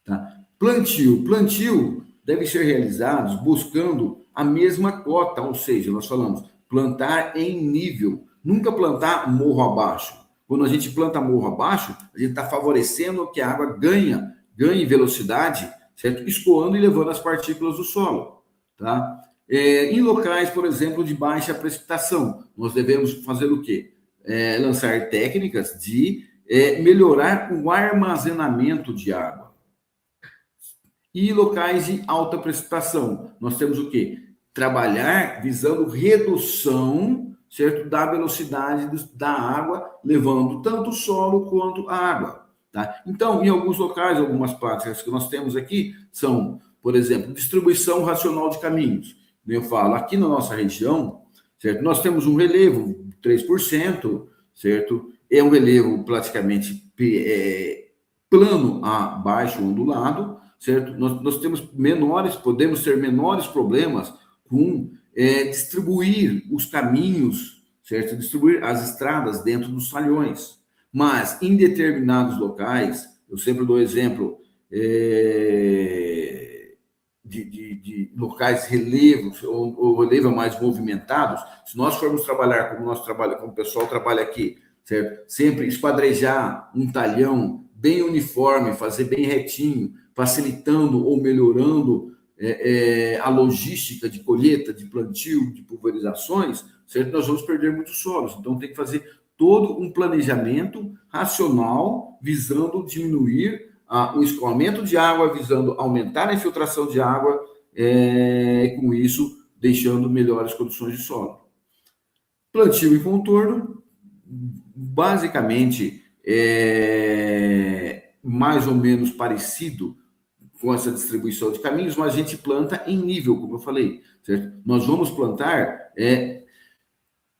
tá? Plantio deve ser realizado buscando a mesma cota, ou seja, nós falamos plantar em nível, nunca plantar morro abaixo, quando a gente planta morro abaixo, a gente está favorecendo que a água ganhe velocidade, certo? Escoando e levando as partículas do solo, tá? Em locais, por exemplo, de baixa precipitação, nós devemos fazer o quê? Lançar técnicas de melhorar o armazenamento de água. E locais de alta precipitação, nós temos o quê? Trabalhar visando redução, certo, da velocidade da água, levando tanto o solo quanto a água. Tá? Então, em alguns locais, algumas práticas que nós temos aqui são, por exemplo, distribuição racional de caminhos. Eu falo, aqui na nossa região, certo, nós temos um relevo 3%, certo? É um relevo praticamente plano a baixo ondulado, certo? Nós podemos ter menores problemas com distribuir os caminhos, certo? Distribuir as estradas dentro dos falhões. Mas, em determinados locais, eu sempre dou exemplo de locais relevos, ou relevo mais movimentados, se nós formos trabalhar como como o pessoal trabalha aqui, certo? Sempre esquadrejar um talhão bem uniforme, fazer bem retinho, facilitando ou melhorando a logística de colheita, de plantio, de pulverizações, certo? Nós vamos perder muitos solos. Então, tem que fazer todo um planejamento racional visando diminuir o escoamento de água, visando aumentar a infiltração de água, com isso, deixando melhores condições de solo. Plantio e contorno, basicamente, mais ou menos parecido com essa distribuição de caminhos, mas a gente planta em nível, como eu falei, certo? Nós vamos plantar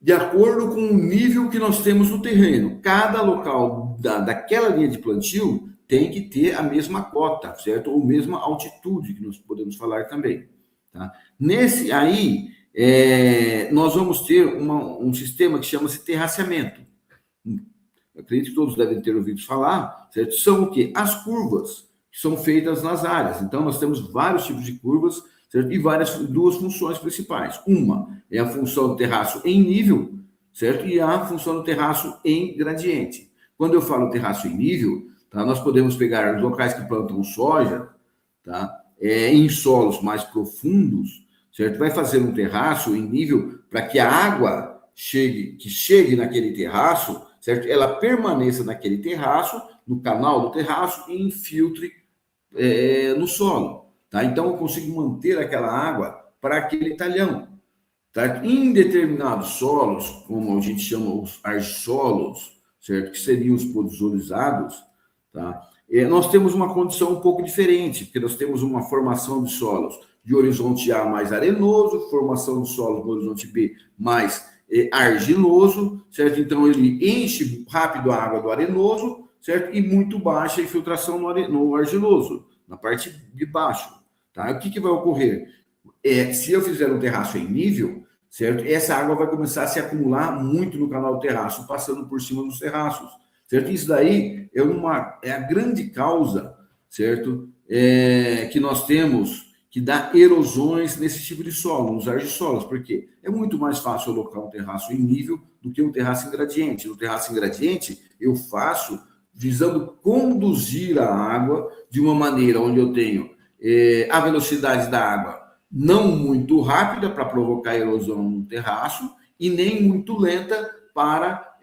de acordo com o nível que nós temos no terreno. Cada local daquela linha de plantio tem que ter a mesma cota, certo? Ou mesma altitude, que nós podemos falar também. Tá? Nesse aí, nós vamos ter um sistema que chama-se terraceamento. Eu acredito que todos devem ter ouvido falar, certo? São o quê? As curvas que são feitas nas áreas. Então, nós temos vários tipos de curvas, certo? E duas funções principais. Uma é a função do terraço em nível, certo? E a função do terraço em gradiente. Quando eu falo terraço em nível, tá? Nós podemos pegar os locais que plantam soja, tá? Em solos mais profundos, certo? Vai fazer um terraço em nível para que a água chegue naquele terraço, certo? Ela permaneça naquele terraço, no canal do terraço e infiltre no solo. Tá? Então, eu consigo manter aquela água para aquele talhão. Tá? Em determinados solos, como a gente chama os argissolos, certo? Que seriam os podizolizados, tá? Nós temos uma condição um pouco diferente, porque nós temos uma formação de solos de horizonte A mais arenoso, formação de solos do horizonte B mais argiloso, certo? Então, ele enche rápido a água do arenoso, certo? E muito baixa a infiltração no argiloso, na parte de baixo. Tá? O que vai ocorrer? Se eu fizer um terraço em nível, certo? Essa água vai começar a se acumular muito no canal do terraço, passando por cima dos terraços, certo? Isso daí é a grande causa, certo? Que nós temos que dá erosões nesse tipo de solo, nos argissolos, porque é muito mais fácil eu colocar um terraço em nível do que um terraço em gradiente. No terraço em gradiente, eu faço visando conduzir a água de uma maneira onde eu tenho a velocidade da água não muito rápida para provocar erosão no terraço e nem muito lenta para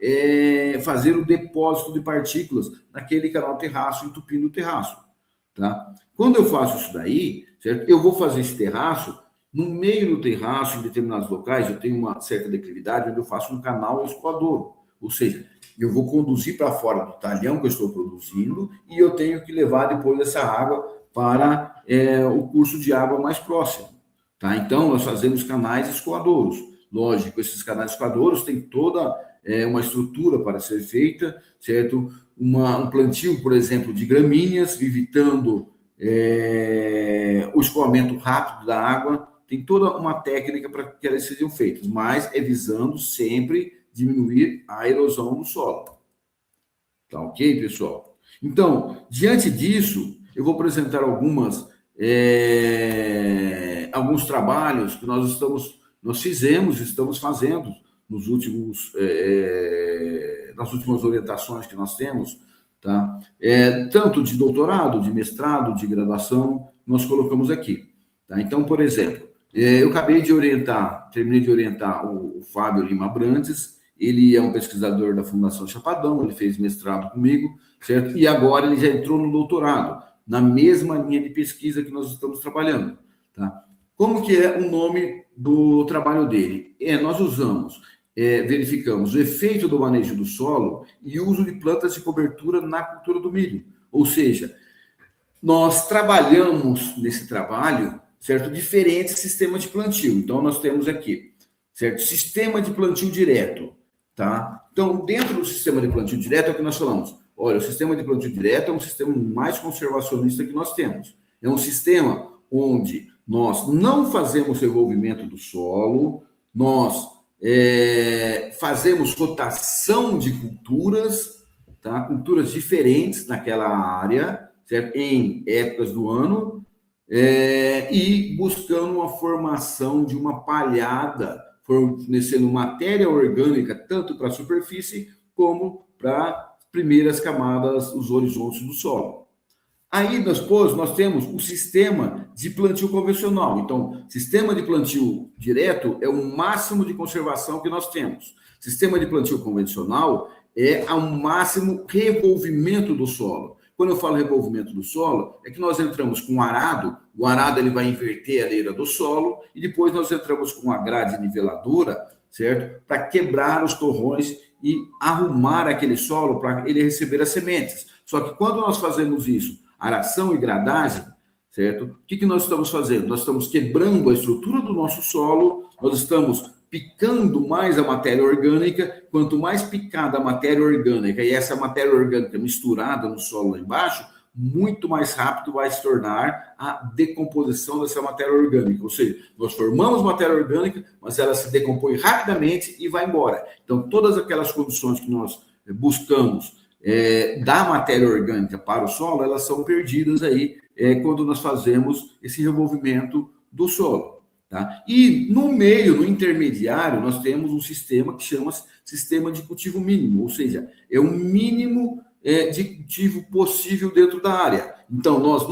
fazer o depósito de partículas naquele canal terraço, entupindo o terraço. Tá? Quando eu faço isso daí, certo? Eu vou fazer esse terraço, no meio do terraço, em determinados locais, eu tenho uma certa declividade, onde eu faço um canal escoadouro. Ou seja, eu vou conduzir para fora do talhão que eu estou produzindo e eu tenho que levar depois essa água para o curso de água mais próximo. Tá? Então, nós fazemos canais escoadouros. Lógico, esses canais escoadouros têm toda uma estrutura para ser feita, certo? Um plantio, por exemplo, de gramíneas, evitando o escoamento rápido da água. Tem toda uma técnica para que elas sejam feitas, mas visando sempre diminuir a erosão do solo. Tá ok, pessoal? Então, diante disso, eu vou apresentar alguns trabalhos que nós fizemos, estamos fazendo nos últimos nas últimas orientações que nós temos, tá? Tanto de doutorado, de mestrado, de graduação, nós colocamos aqui. Tá? Então, por exemplo, eu terminei de orientar o Fábio Lima Brantes, ele é um pesquisador da Fundação Chapadão, ele fez mestrado comigo, certo? E agora ele já entrou no doutorado, na mesma linha de pesquisa que nós estamos trabalhando. Tá? Como que é o nome do trabalho dele? Nós verificamos o efeito do manejo do solo e uso de plantas de cobertura na cultura do milho. Ou seja, nós trabalhamos nesse trabalho, certo, diferentes sistemas de plantio. Então, nós temos aqui, certo, sistema de plantio direto, tá? Então, dentro do sistema de plantio direto é o que nós falamos. Olha, o sistema de plantio direto é um sistema mais conservacionista que nós temos. É um sistema onde nós não fazemos revolvimento do solo, nós fazemos rotação de culturas, tá? Culturas diferentes naquela área, certo? Em épocas do ano, e buscando uma formação de uma palhada, fornecendo matéria orgânica tanto para a superfície como para as primeiras camadas, os horizontes do solo. Aí, depois, nós temos o sistema de plantio convencional. Então, sistema de plantio direto é o máximo de conservação que nós temos. Sistema de plantio convencional é ao máximo revolvimento do solo. Quando eu falo revolvimento do solo, é que nós entramos com o arado ele vai inverter a leira do solo, e depois nós entramos com a grade niveladora, certo? Para quebrar os torrões e arrumar aquele solo para ele receber as sementes. Só que quando nós fazemos isso, aração e gradagem, certo? O que nós estamos fazendo? Nós estamos quebrando a estrutura do nosso solo, nós estamos picando mais a matéria orgânica. Quanto mais picada a matéria orgânica e essa matéria orgânica misturada no solo lá embaixo, muito mais rápido vai se tornar a decomposição dessa matéria orgânica. Ou seja, nós formamos matéria orgânica, mas ela se decompõe rapidamente e vai embora. Então, todas aquelas condições que nós buscamos da matéria orgânica para o solo, elas são perdidas aí quando nós fazemos esse revolvimento do solo. Tá? E no meio, no intermediário, nós temos um sistema que chama sistema de cultivo mínimo, ou seja, é o mínimo de cultivo possível dentro da área. Então, nós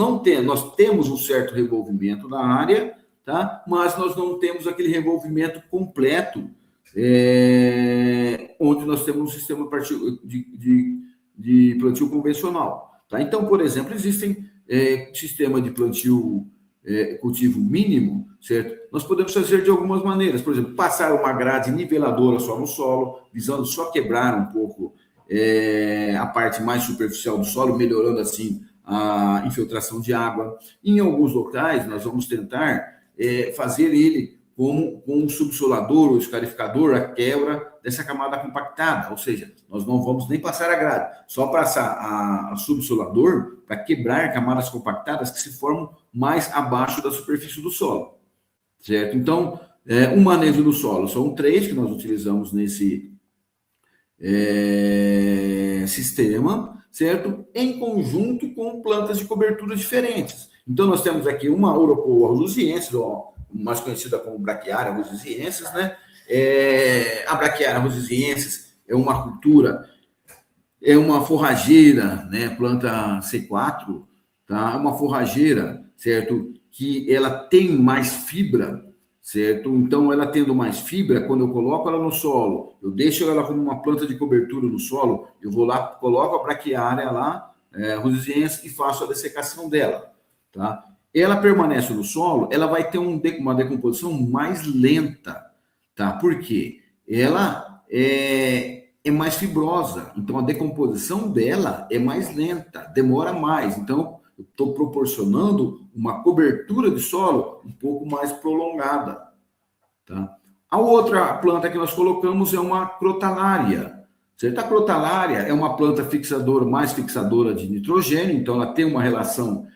temos um certo revolvimento na área, tá? Mas nós não temos aquele revolvimento completo, onde nós temos um sistema de plantio convencional. Tá? Então, por exemplo, existem sistema de plantio cultivo mínimo, certo? Nós podemos fazer de algumas maneiras. Por exemplo, passar uma grade niveladora só no solo, visando só quebrar um pouco a parte mais superficial do solo, melhorando assim a infiltração de água. Em alguns locais, nós vamos tentar fazer ele com um subsolador ou escarificador, a quebra dessa camada compactada, ou seja, nós não vamos nem passar a grade, só passar a subsolador para quebrar camadas compactadas que se formam mais abaixo da superfície do solo, certo? Então, o manejo do solo são 3 que nós utilizamos nesse sistema, certo? Em conjunto com plantas de cobertura diferentes. Então, nós temos aqui uma Urocoa rosusiensis, mais conhecida como Braquiária rosusiensis, né? A Braquiária rosusiensis é uma cultura, é uma forrageira, né? Planta C4, tá? Uma forrageira, certo? Que ela tem mais fibra, certo? Então, ela tendo mais fibra, quando eu coloco ela no solo, eu deixo ela como uma planta de cobertura no solo, eu vou lá, coloco a Braquiária lá, rosusiensis, e faço a dessecação dela, tá? Ela permanece no solo, ela vai ter uma decomposição mais lenta, tá? Por quê? Ela é mais fibrosa, então a decomposição dela é mais lenta, demora mais. Então, eu estou proporcionando uma cobertura de solo um pouco mais prolongada, tá? A outra planta que nós colocamos é uma crotalária, certo? A crotalária é uma planta mais fixadora de nitrogênio, então ela tem uma relação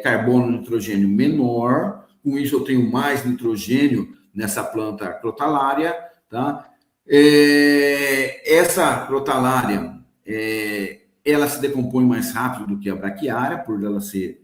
carbono-nitrogênio menor, com isso eu tenho mais nitrogênio nessa planta crotalária, tá? Essa crotalária, ela se decompõe mais rápido do que a Braquiária, por ela ser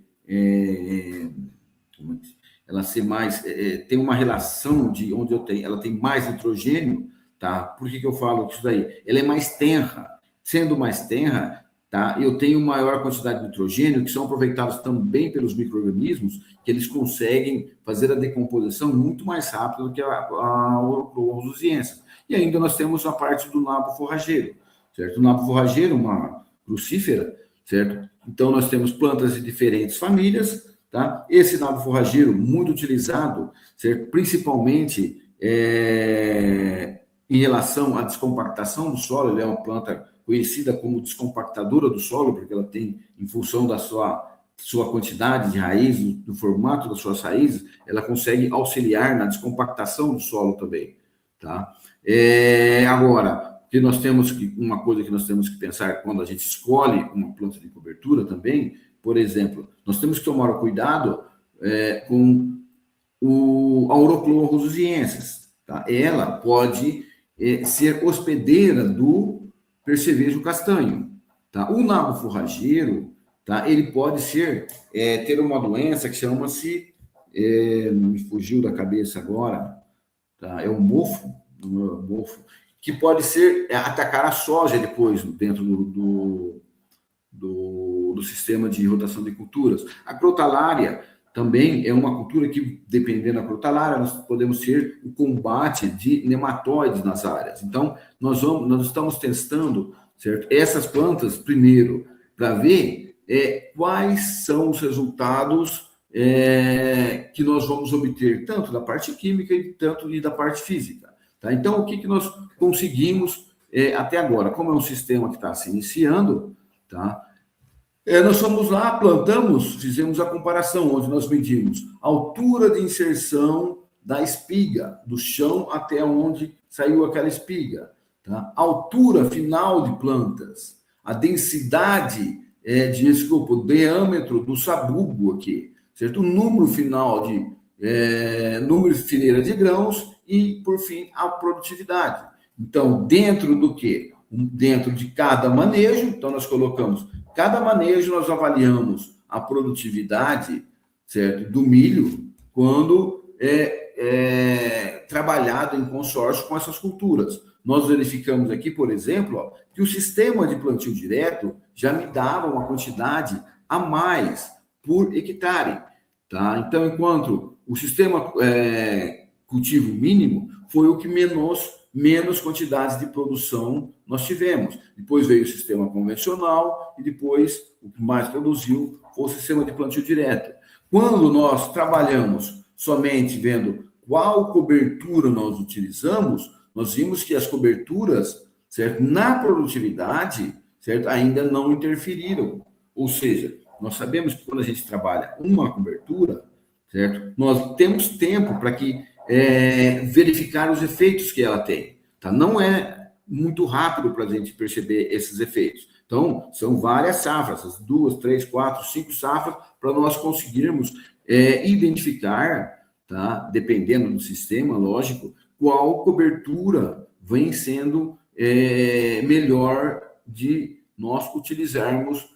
mais, tem uma relação de onde ela tem mais nitrogênio, tá? Por que eu falo isso daí? Ela é mais tenra. Sendo mais tenra, tá? Eu tenho maior quantidade de nitrogênio, que são aproveitados também pelos micro-organismos, que eles conseguem fazer a decomposição muito mais rápido do que a Orocloa E ainda nós temos a parte do nabo forrageiro, certo? O nabo forrageiro, uma crucífera, certo? Então, nós temos plantas de diferentes famílias, tá? Esse nabo forrageiro, muito utilizado, certo? Principalmente em relação à descompactação do solo. Ele é uma planta conhecida como descompactadora do solo, porque ela tem, em função da sua quantidade de raízes, do formato das suas raízes, ela consegue auxiliar na descompactação do solo também, tá? Agora, que nós temos uma coisa que nós temos que pensar quando a gente escolhe uma planta de cobertura também, por exemplo, nós temos que tomar o cuidado com a Orocloa rosusiensis, tá? Ela pode ser hospedeira do percevejo castanho, tá? O nabo forrageiro, tá? Ele pode ter uma doença que chama-se, me fugiu da cabeça agora, tá? É o mofo, que pode atacar a soja depois dentro do sistema de rotação de culturas. A crotalária também é uma cultura que, dependendo da crotalária, nós podemos ter o combate de nematóides nas áreas. Então, nós estamos testando, certo, essas plantas primeiro para ver quais são os resultados que nós vamos obter, tanto da parte química e da parte física. Tá? Então, o que nós conseguimos até agora? Como é um sistema que está se iniciando, tá? Nós fomos lá, plantamos, fizemos a comparação, onde nós medimos a altura de inserção da espiga, do chão até onde saiu aquela espiga, tá? A altura final de plantas, a densidade, o diâmetro do sabugo aqui, certo? O número final número de fileira de grãos e, por fim, a produtividade. Então, dentro do quê? Dentro de cada manejo, então nós colocamos cada manejo, nós avaliamos a produtividade, certo, do milho quando trabalhado em consórcio com essas culturas. Nós verificamos aqui, por exemplo, que o sistema de plantio direto já me dava uma quantidade a mais por hectare, tá? Então, enquanto o sistema cultivo mínimo foi o que menos quantidades de produção nós tivemos. Depois veio o sistema convencional e depois o que mais produziu foi o sistema de plantio direto. Quando nós trabalhamos somente vendo qual cobertura nós utilizamos, nós vimos que as coberturas, certo, na produtividade, certo, ainda não interferiram. Ou seja, nós sabemos que quando a gente trabalha uma cobertura, certo, nós temos tempo para verificar os efeitos que ela tem. Tá? Não é muito rápido para a gente perceber esses efeitos. Então, são várias safras, 2, 3, 4, 5 safras, para nós conseguirmos identificar, tá? Dependendo do sistema, lógico, qual cobertura vem sendo melhor de nós utilizarmos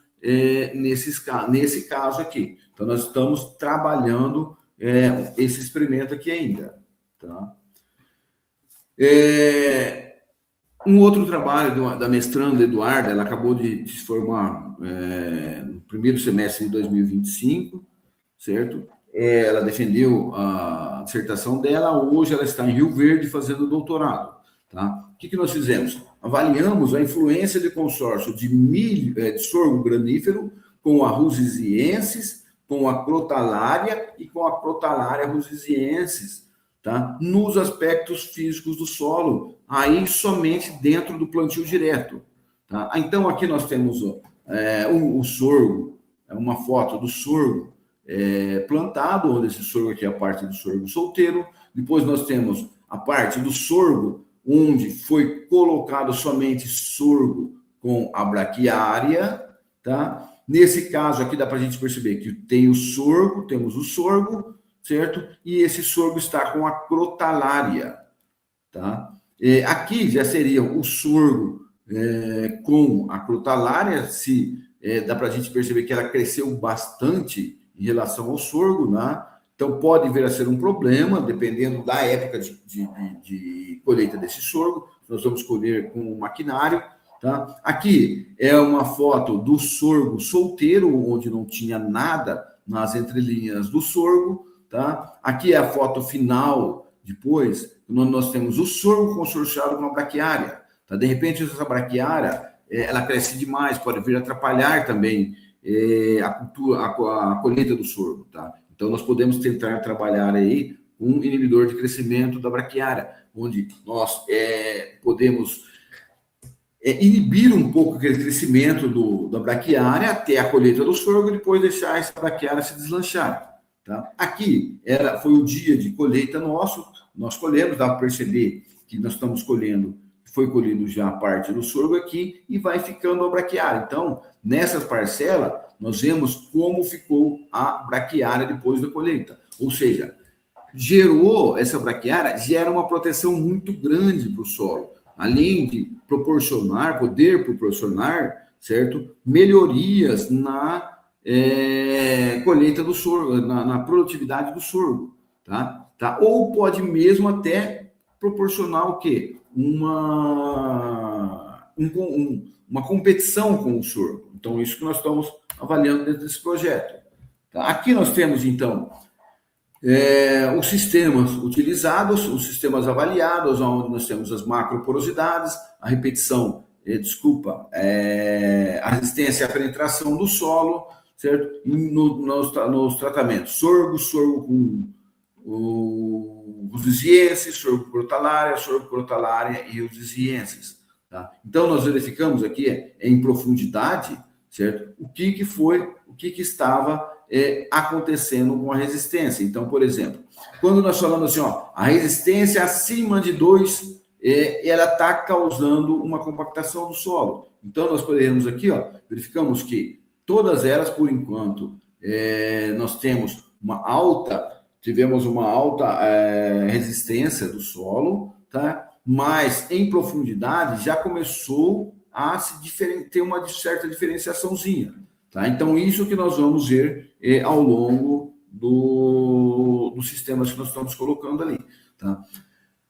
nesse caso aqui. Então, nós estamos trabalhando esse experimento aqui ainda. Tá? Um outro trabalho da mestranda Eduarda, ela acabou de se formar no primeiro semestre de 2025, certo? Ela defendeu a dissertação dela, hoje ela está em Rio Verde fazendo doutorado. Tá? O que nós fizemos? Avaliamos a influência de consórcio de milho, de sorgo granífero com a rusisiensis, com a crotalária e com a crotalária rusisiensis, tá? Nos aspectos físicos do solo, aí somente dentro do plantio direto. Tá? Então, aqui nós temos o sorgo, uma foto do sorgo plantado, onde esse sorgo aqui é a parte do sorgo solteiro. Depois nós temos a parte do sorgo, onde foi colocado somente sorgo com a braquiária, tá? Nesse caso aqui dá para a gente perceber que temos o sorgo, certo? E esse sorgo está com a crotalária, tá? Aqui já seria o sorgo com a crotalária, dá para a gente perceber que ela cresceu bastante em relação ao sorgo, né? Então, pode vir a ser um problema, dependendo da época de colheita desse sorgo. Nós vamos colher com um maquinário. Tá? Aqui é uma foto do sorgo solteiro, onde não tinha nada nas entrelinhas do sorgo. Tá? Aqui é a foto final, depois, nós temos o sorgo consorciado com a braquiária. Tá? De repente, essa braquiária ela cresce demais, pode vir atrapalhar também a colheita do sorgo. Tá? Então, nós podemos tentar trabalhar aí um inibidor de crescimento da braquiária, onde nós podemos inibir um pouco aquele crescimento da braquiária até a colheita do sorgo e depois deixar essa braquiária se deslanchar. Tá? Aqui foi o dia de colheita nosso, nós colhemos, dá para perceber que nós estamos colhendo, foi colhido já a parte do sorgo aqui e vai ficando a braquiária. Então, nessas parcelas, nós vemos como ficou a braquiária depois da colheita. Ou seja, essa braquiária gera uma proteção muito grande para o solo, além de poder proporcionar, certo? Melhorias na colheita do sorgo, na produtividade do sorgo, tá? Ou pode mesmo até proporcionar o quê? Uma competição com o sorgo. Então, isso que nós estamos avaliando dentro desse projeto. Tá? Aqui nós temos, então, os sistemas utilizados, os sistemas avaliados, onde nós temos as macroporosidades, a repetição, a resistência à penetração do solo, certo? Nos tratamentos, sorgo com os lisienses, sorgo crotalária e os lisienses. Tá? Então, nós verificamos aqui em profundidade, certo? O que estava acontecendo com a resistência. Então, por exemplo, quando nós falamos assim, a resistência acima de 2, ela está causando uma compactação do solo. Então, nós podemos aqui, verificamos que todas elas, por enquanto, nós tivemos uma alta resistência do solo, tá? Mas em profundidade já começou a ter uma certa diferenciaçãozinha. Tá? Então, isso que nós vamos ver ao longo dos sistemas que nós estamos colocando ali. Tá?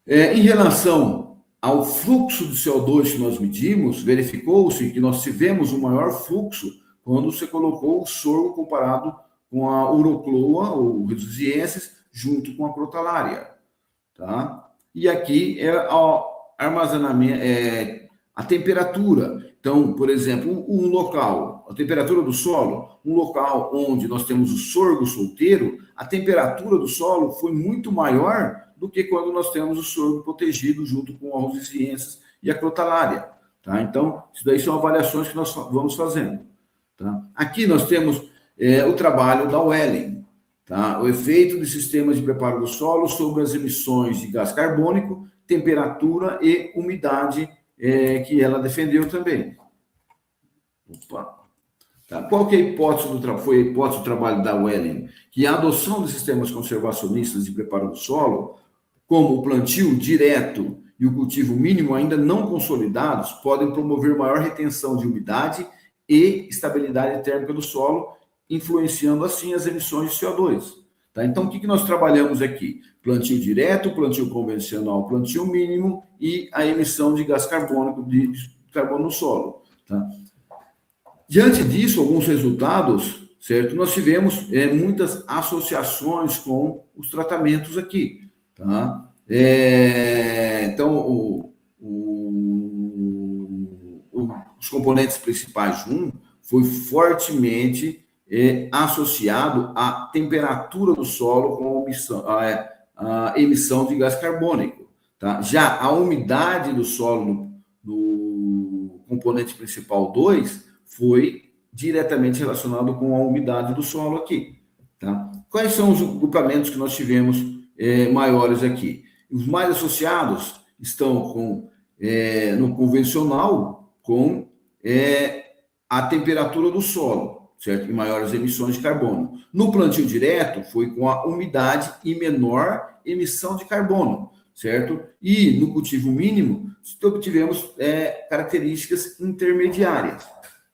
Em relação ao fluxo de CO2 que nós medimos, verificou-se que nós tivemos um maior fluxo quando você colocou o sorgo comparado com a urocloa, ou rhizoziensis, junto com a crotalária. Tá? E aqui é o armazenamento, a temperatura. Então, por exemplo, um local, a temperatura do solo, um local onde nós temos o sorgo solteiro, a temperatura do solo foi muito maior do que quando nós temos o sorgo protegido junto com a rhizoziensis e a crotalária. Tá? Então, isso daí são avaliações que nós vamos fazendo. Tá? Aqui nós temos o trabalho da Welling, tá? O efeito de sistemas de preparo do solo sobre as emissões de gás carbônico, temperatura e umidade, que ela defendeu também. Opa. Tá? Qual que é a hipótese foi a hipótese do trabalho da Welling? Que a adoção de sistemas conservacionistas de preparo do solo, como o plantio direto e o cultivo mínimo ainda não consolidados, podem promover maior retenção de umidade e estabilidade térmica do solo, influenciando assim as emissões de CO2. Tá? Então, o que nós trabalhamos aqui? Plantio direto, plantio convencional, plantio mínimo e a emissão de gás carbônico, de carbono no solo. Tá? Diante disso, alguns resultados, certo? Nós tivemos muitas associações com os tratamentos aqui. Tá? Então, os componentes principais foi fortemente associado à temperatura do solo com a emissão de gás carbônico. Tá? Já a umidade do solo no componente principal 2 foi diretamente relacionado com a umidade do solo aqui. Tá? Quais são os agrupamentos que nós tivemos maiores aqui? Os mais associados estão no convencional com a temperatura do solo, certo? E maiores emissões de carbono. No plantio direto, foi com a umidade e menor emissão de carbono, certo? E no cultivo mínimo, obtivemos características intermediárias,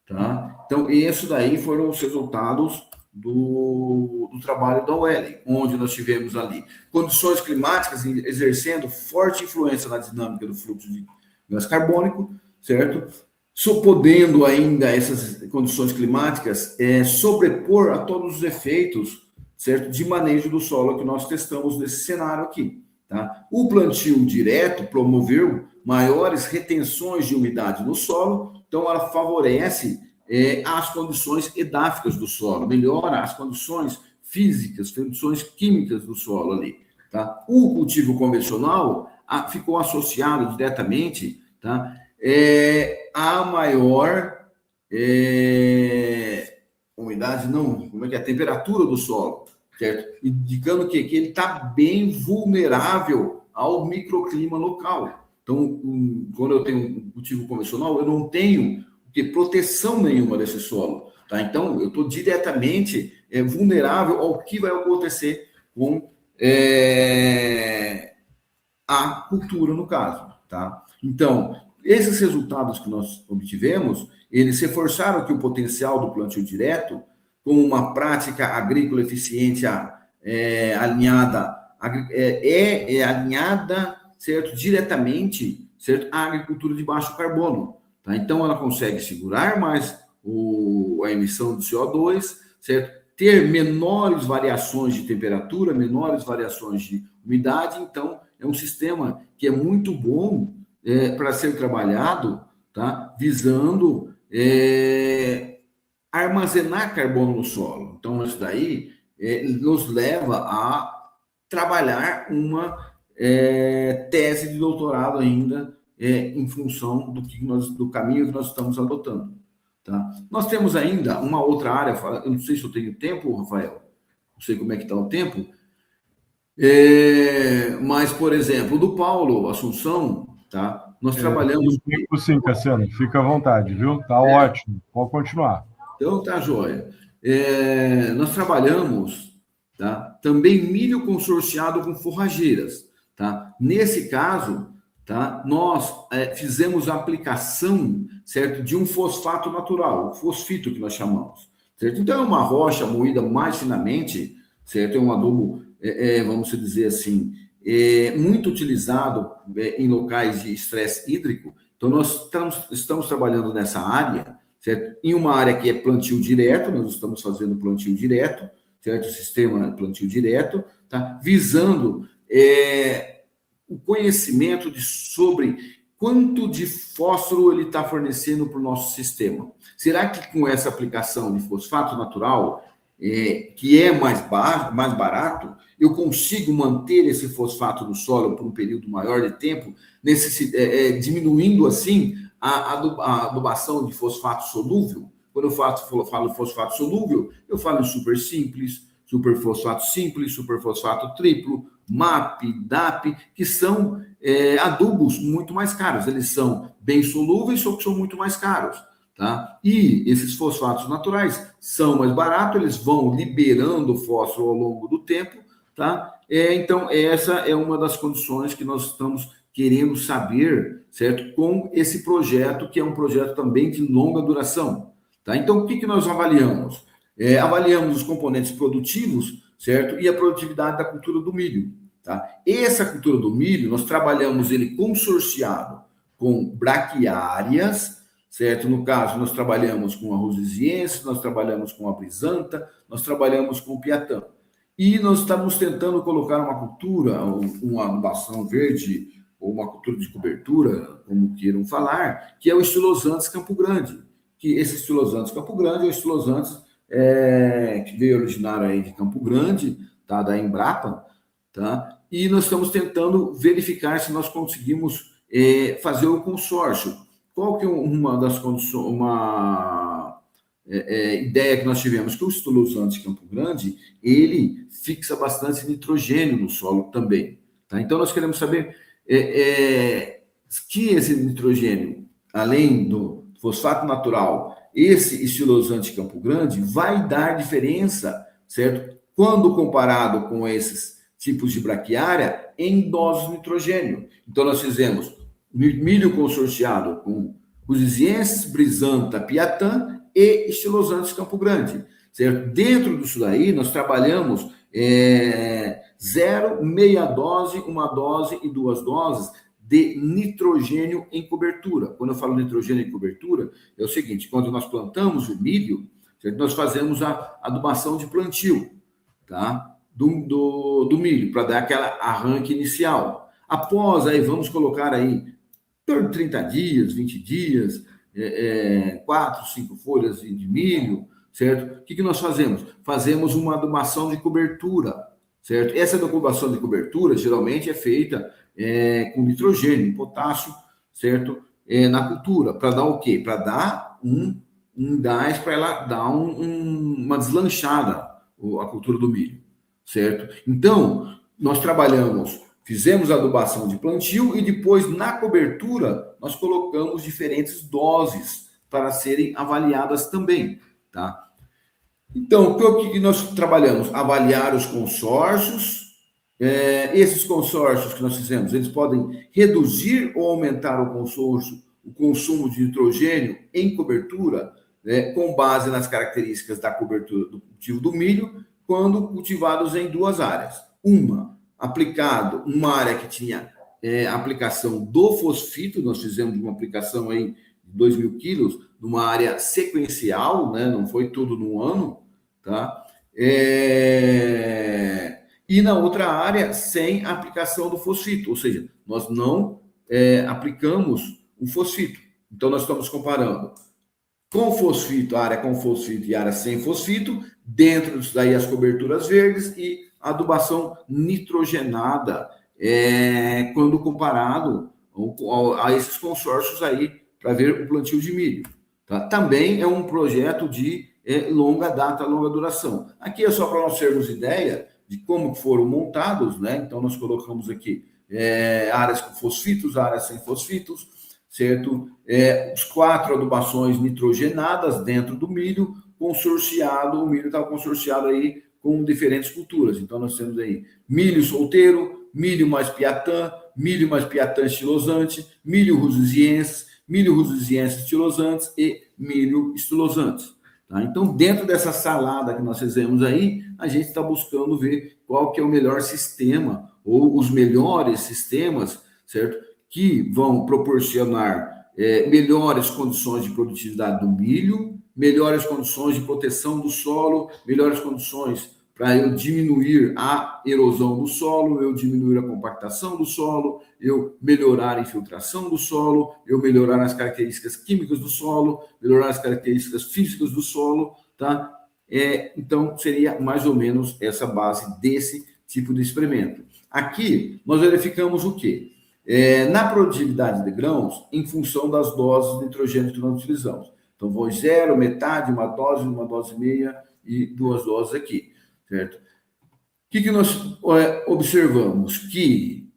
tá? Então, esses daí foram os resultados do trabalho da UEL, onde nós tivemos ali condições climáticas exercendo forte influência na dinâmica do fluxo de gás carbônico, certo? Podendo ainda essas condições climáticas sobrepor a todos os efeitos, certo, de manejo do solo que nós testamos nesse cenário aqui. Tá? O plantio direto promoveu maiores retenções de umidade no solo, então ela favorece as condições edáficas do solo, melhora as condições físicas, condições químicas do solo ali. Tá? O cultivo convencional ficou associado diretamente, tá, a maior umidade, não, como é que é? A temperatura do solo, certo? Indicando que ele está bem vulnerável ao microclima local. Então, quando eu tenho um cultivo convencional, eu não tenho proteção nenhuma desse solo. Tá? Então, eu estou diretamente vulnerável ao que vai acontecer com a cultura, no caso. Tá? Então, esses resultados que nós obtivemos, eles reforçaram que o potencial do plantio direto, como uma prática agrícola eficiente alinhada, alinhada, certo, diretamente, certo, à agricultura de baixo carbono. Tá? Então, ela consegue segurar mais a emissão de CO2, certo? Ter menores variações de temperatura, menores variações de umidade. Então, é um sistema que é muito bom para ser trabalhado, tá? Visando armazenar carbono no solo. Então, isso daí nos leva a trabalhar uma tese de doutorado ainda em função do caminho que nós estamos adotando. Tá? Nós temos ainda uma outra área, eu não sei se eu tenho tempo, Rafael, não sei como é que está o tempo, mas, por exemplo, do Paulo Assunção, tá? Nós trabalhamos... Tempo sim, Cassiano, fica à vontade, viu? Tá ótimo, pode continuar. Então, tá joia. Nós trabalhamos, tá? Também milho consorciado com forrageiras. Tá? Nesse caso, tá? Nós fizemos a aplicação, certo, de um fosfato natural, o fosfito que nós chamamos. Certo? Então, é uma rocha moída mais finamente, certo? É um adubo, vamos dizer assim, muito utilizado em locais de estresse hídrico. Então, nós estamos trabalhando nessa área, certo? Em uma área que é plantio direto, nós estamos fazendo plantio direto, certo? O sistema plantio direto, tá? Visando o conhecimento sobre quanto de fósforo ele está fornecendo para o nosso sistema. Será que com essa aplicação de fosfato natural, que é mais barato, eu consigo manter esse fosfato no solo por um período maior de tempo, diminuindo assim a adubação de fosfato solúvel? Quando eu falo fosfato solúvel, eu falo em super simples, superfosfato simples, superfosfato triplo, MAP, DAP, que são adubos muito mais caros. Eles são bem solúveis, só que são muito mais caros. Tá? E esses fosfatos naturais são mais baratos, eles vão liberando fósforo ao longo do tempo. Tá? Então, essa é uma das condições que nós estamos querendo saber, certo? Com esse projeto, que é um projeto também de longa duração. Tá? Então, o que nós avaliamos? Avaliamos os componentes produtivos, certo? E a produtividade da cultura do milho. Tá? Essa cultura do milho, nós trabalhamos ele consorciado com braquiárias, certo? No caso, nós trabalhamos com a rosiziense, nós trabalhamos com a brisanta, nós trabalhamos com o piatã. E nós estamos tentando colocar uma cultura, uma adubação verde, ou uma cultura de cobertura, como queiram falar, que é o Estilosantes Campo Grande. Que esse Estilosantes Campo Grande é o Estilosantes que veio originário aí de Campo Grande, tá? Da Embrapa, tá? E nós estamos tentando verificar se nós conseguimos fazer o consórcio. Qual que é uma das condições, ideia que nós tivemos? Que o Estilosantes Campo Grande, ele fixa bastante nitrogênio no solo também, tá? Então, nós queremos saber que esse nitrogênio, além do fosfato natural, esse Estilosante Campo Grande vai dar diferença, certo? Quando comparado com esses tipos de braquiária em doses de nitrogênio. Então, nós fizemos milho consorciado com rosizienses, brisanta, piatã e Estilosantes Campo Grande. certo? Dentro disso daí, nós trabalhamos 0, meia dose, 1 dose e 2 doses de nitrogênio em cobertura. Quando eu falo nitrogênio em cobertura, é o seguinte, quando nós plantamos o milho, certo? Nós fazemos a adubação de plantio, tá? do milho, para dar aquela arranque inicial. Após, aí vamos colocar aí, por 30 dias, 20 dias, 4, 5 folhas de milho, certo? O que nós fazemos? Fazemos uma adubação de cobertura, certo? Essa adubação de cobertura, geralmente, é feita com nitrogênio, potássio, certo? Na cultura, para dar o quê? Para dar um gás, para ela dar uma deslanchada, a cultura do milho, certo? Então, nós fizemos a adubação de plantio e depois, na cobertura, nós colocamos diferentes doses para serem avaliadas também, tá? Então, o que nós trabalhamos? Avaliar os consórcios. Esses consórcios que nós fizemos, eles podem reduzir ou aumentar o consumo de nitrogênio em cobertura, com base nas características da cobertura do cultivo do milho, quando cultivados em 2 áreas. Aplicado uma área que tinha aplicação do fosfito, nós fizemos uma aplicação aí de 2.000 quilos, numa área sequencial, né? Não foi tudo num ano, tá? E na outra área, sem aplicação do fosfito, ou seja, nós não aplicamos o fosfito. Então, nós estamos comparando com fosfito, área com fosfito e área sem fosfito, dentro disso daí as coberturas verdes e a adubação nitrogenada, quando comparado a esses consórcios aí, para ver o plantio de milho. Tá? Também é um projeto de longa data, longa duração. Aqui é só para nós termos ideia de como foram montados, né? Então, nós colocamos aqui áreas com fosfitos, áreas sem fosfitos, certo? Os 4 adubações nitrogenadas dentro do milho, consorciado, o milho estava consorciado aí com diferentes culturas. Então, nós temos aí milho solteiro, milho mais piatã estilosante, milho rusiziense estilosantes e milho estilosantes. Tá? Então, dentro dessa salada que nós fizemos aí, a gente está buscando ver qual que é o melhor sistema ou os melhores sistemas, certo? Que vão proporcionar melhores condições de produtividade do milho, melhores condições de proteção do solo, melhores condições para eu diminuir a erosão do solo, eu diminuir a compactação do solo, eu melhorar a infiltração do solo, eu melhorar as características químicas do solo, melhorar as características físicas do solo, tá? Então, seria mais ou menos essa base desse tipo de experimento. Aqui, nós verificamos o quê? Na produtividade de grãos, em função das doses de nitrogênio que nós utilizamos. Então, vou 0, metade, 1 dose e meia e 2 doses aqui. Certo? O que nós observamos? Que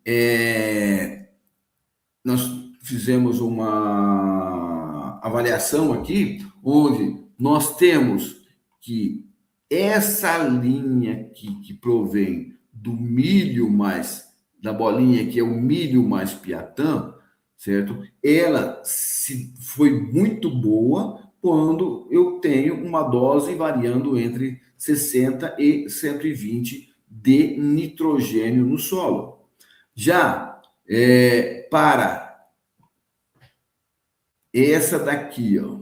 nós fizemos uma avaliação aqui, onde nós temos que essa linha aqui, que provém do milho mais, da bolinha que é o milho mais piatã, certo? Ela foi muito boa quando eu tenho uma dose variando entre 60 e 120 de nitrogênio no solo. Já para essa daqui, ó,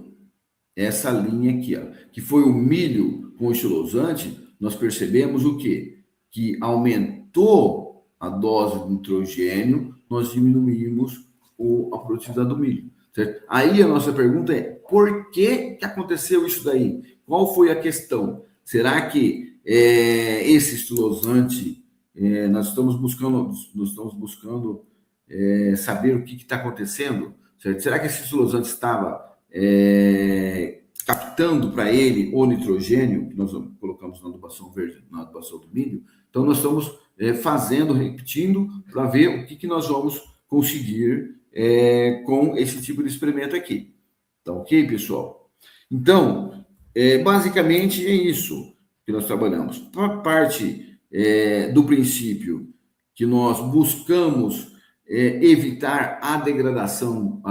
essa linha aqui, ó, que foi o milho com estilosante, nós percebemos o quê? Que aumentou a dose de nitrogênio, nós diminuímos a produtividade do milho. Certo? Aí a nossa pergunta é, por que aconteceu isso daí? Qual foi a questão? Será que esse estilosante, nós estamos buscando saber o que está acontecendo? Certo? Será que esse estilosante estava captando para ele o nitrogênio, que nós colocamos na adubação verde, na adubação do milho? Então, nós estamos repetindo, para ver o que nós vamos conseguir com esse tipo de experimento aqui. Tá ok, pessoal? Então, basicamente é isso que nós trabalhamos. A parte do princípio que nós buscamos evitar a degradação,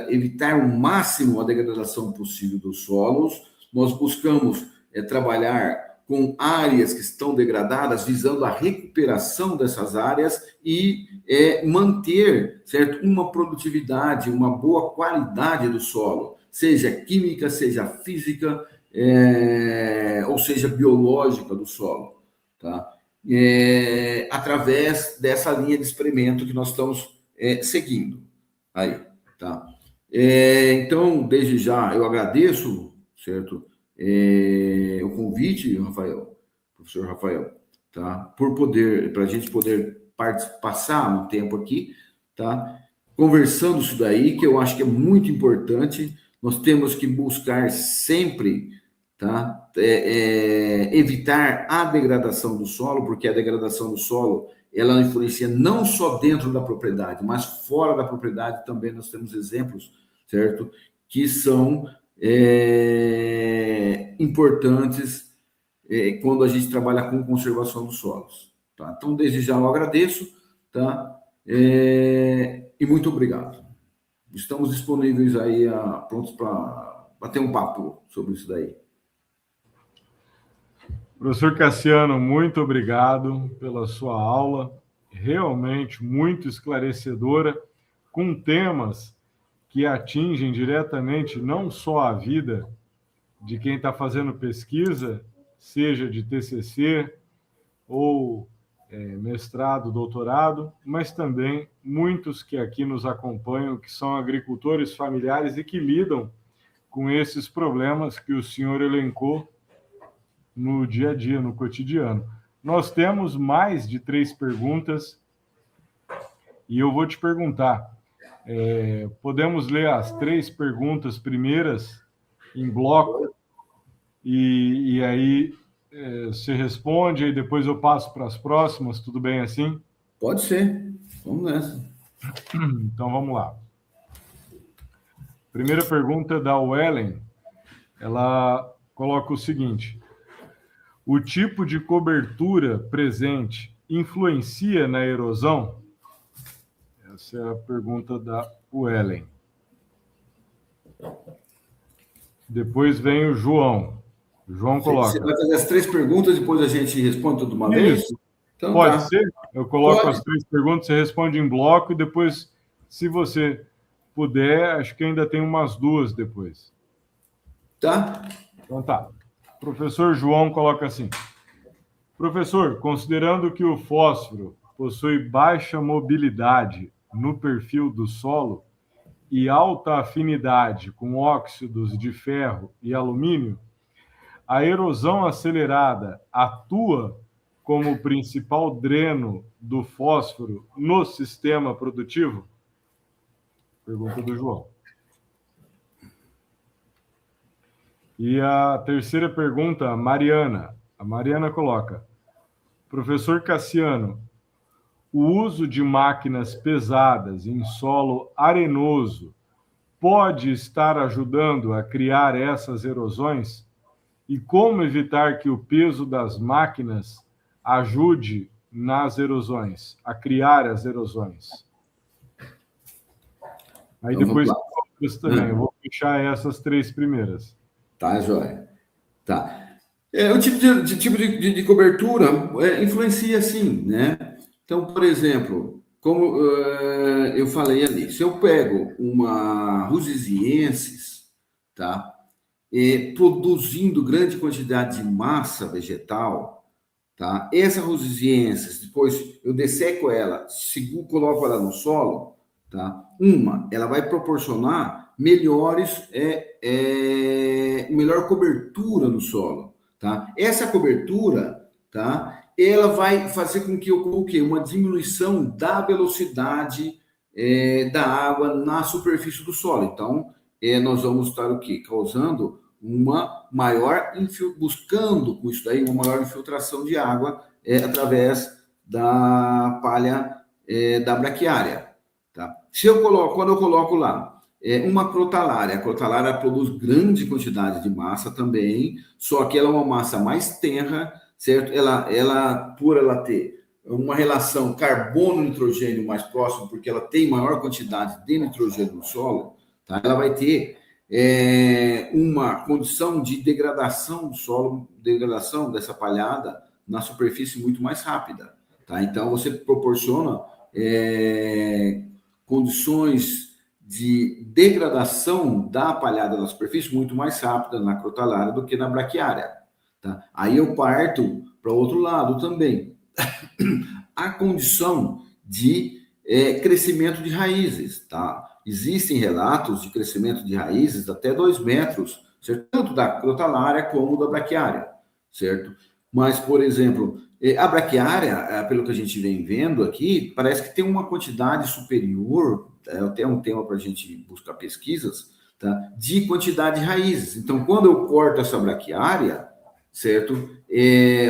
evitar o máximo a degradação possível dos solos, nós buscamos trabalhar com áreas que estão degradadas, visando a recuperação dessas áreas e manter, certo, uma produtividade, uma boa qualidade do solo, seja química, seja física, ou seja biológica do solo, tá? Através dessa linha de experimento que nós estamos seguindo. Aí, tá? Então, desde já, eu agradeço, certo, o convite, professor Rafael, tá? Para a gente poder passar um tempo aqui, tá? Conversando isso daí, que eu acho que é muito importante. Nós temos que buscar sempre, tá? Evitar a degradação do solo, porque a degradação do solo ela influencia não só dentro da propriedade, mas fora da propriedade também. Nós temos exemplos, certo? Que são importantes quando a gente trabalha com conservação dos solos. Tá? Então, desde já eu agradeço, tá? E muito obrigado. Estamos disponíveis aí, prontos para bater um papo sobre isso daí. Professor Cassiano, muito obrigado pela sua aula, realmente muito esclarecedora, com temas que atingem diretamente não só a vida de quem está fazendo pesquisa, seja de TCC ou mestrado, doutorado, mas também muitos que aqui nos acompanham, que são agricultores familiares e que lidam com esses problemas que o senhor elencou no dia a dia, no cotidiano. Nós temos mais de 3 perguntas e eu vou te perguntar, podemos ler as 3 perguntas primeiras em bloco e aí você responde e depois eu passo para as próximas, tudo bem assim? Pode ser, vamos nessa. Então vamos lá. Primeira pergunta da Wellen, ela coloca o seguinte: o tipo de cobertura presente influencia na erosão? Essa é a pergunta da Wellen. Depois vem o João. O João coloca. Você vai fazer as 3 perguntas, depois a gente responde tudo de uma vez? Então, pode ser? Eu coloco as 3 perguntas, você responde em bloco e depois, se você puder, acho que ainda tem umas 2 depois. Tá. Então tá. Professor João coloca assim: professor, considerando que o fósforo possui baixa mobilidade no perfil do solo e alta afinidade com óxidos de ferro e alumínio, a erosão acelerada atua como principal dreno do fósforo no sistema produtivo? Pergunta do João. E a terceira pergunta, a Mariana. A Mariana coloca: professor Cassiano, o uso de máquinas pesadas em solo arenoso pode estar ajudando a criar essas erosões? E como evitar que o peso das máquinas ajude nas erosões, a criar as erosões? Aí então, depois também, eu vou fechar essas 3 primeiras. Tá, joia. Tá. O tipo de cobertura influencia sim, né? Então, por exemplo, como eu falei ali, se eu pego uma Rusesiensis, tá? Produzindo grande quantidade de massa vegetal, tá? Essa Rusesiensis, depois eu desseco ela, coloco ela no solo, tá? Ela vai proporcionar melhor cobertura no solo, tá? Essa cobertura, tá? Ela vai fazer com que eu coloque uma diminuição da velocidade da água na superfície do solo. Então, nós vamos estar o quê? Causando uma maior buscando com isso daí uma maior infiltração de água através da palha da braquiária, tá? Quando eu coloco lá uma crotalária, a crotalária produz grande quantidade de massa também, só que ela é uma massa mais tenra, certo? Por ela ter uma relação carbono-nitrogênio mais próxima, porque ela tem maior quantidade de nitrogênio no solo, tá? Ela vai ter uma condição de degradação do solo, degradação dessa palhada na superfície muito mais rápida. Tá? Então, você proporciona condições de degradação da palhada na superfície muito mais rápida na crotalária do que na braquiária. Tá? Aí eu parto para o outro lado também. A condição de crescimento de raízes. Tá? Existem relatos de crescimento de raízes até 2 metros, certo? Tanto da crotalária como da braquiária, certo? Mas, por exemplo, a braquiária, pelo que a gente vem vendo aqui, parece que tem uma quantidade superior, até um tema para a gente buscar pesquisas, tá? De quantidade de raízes. Então, quando eu corto essa braquiária, certo?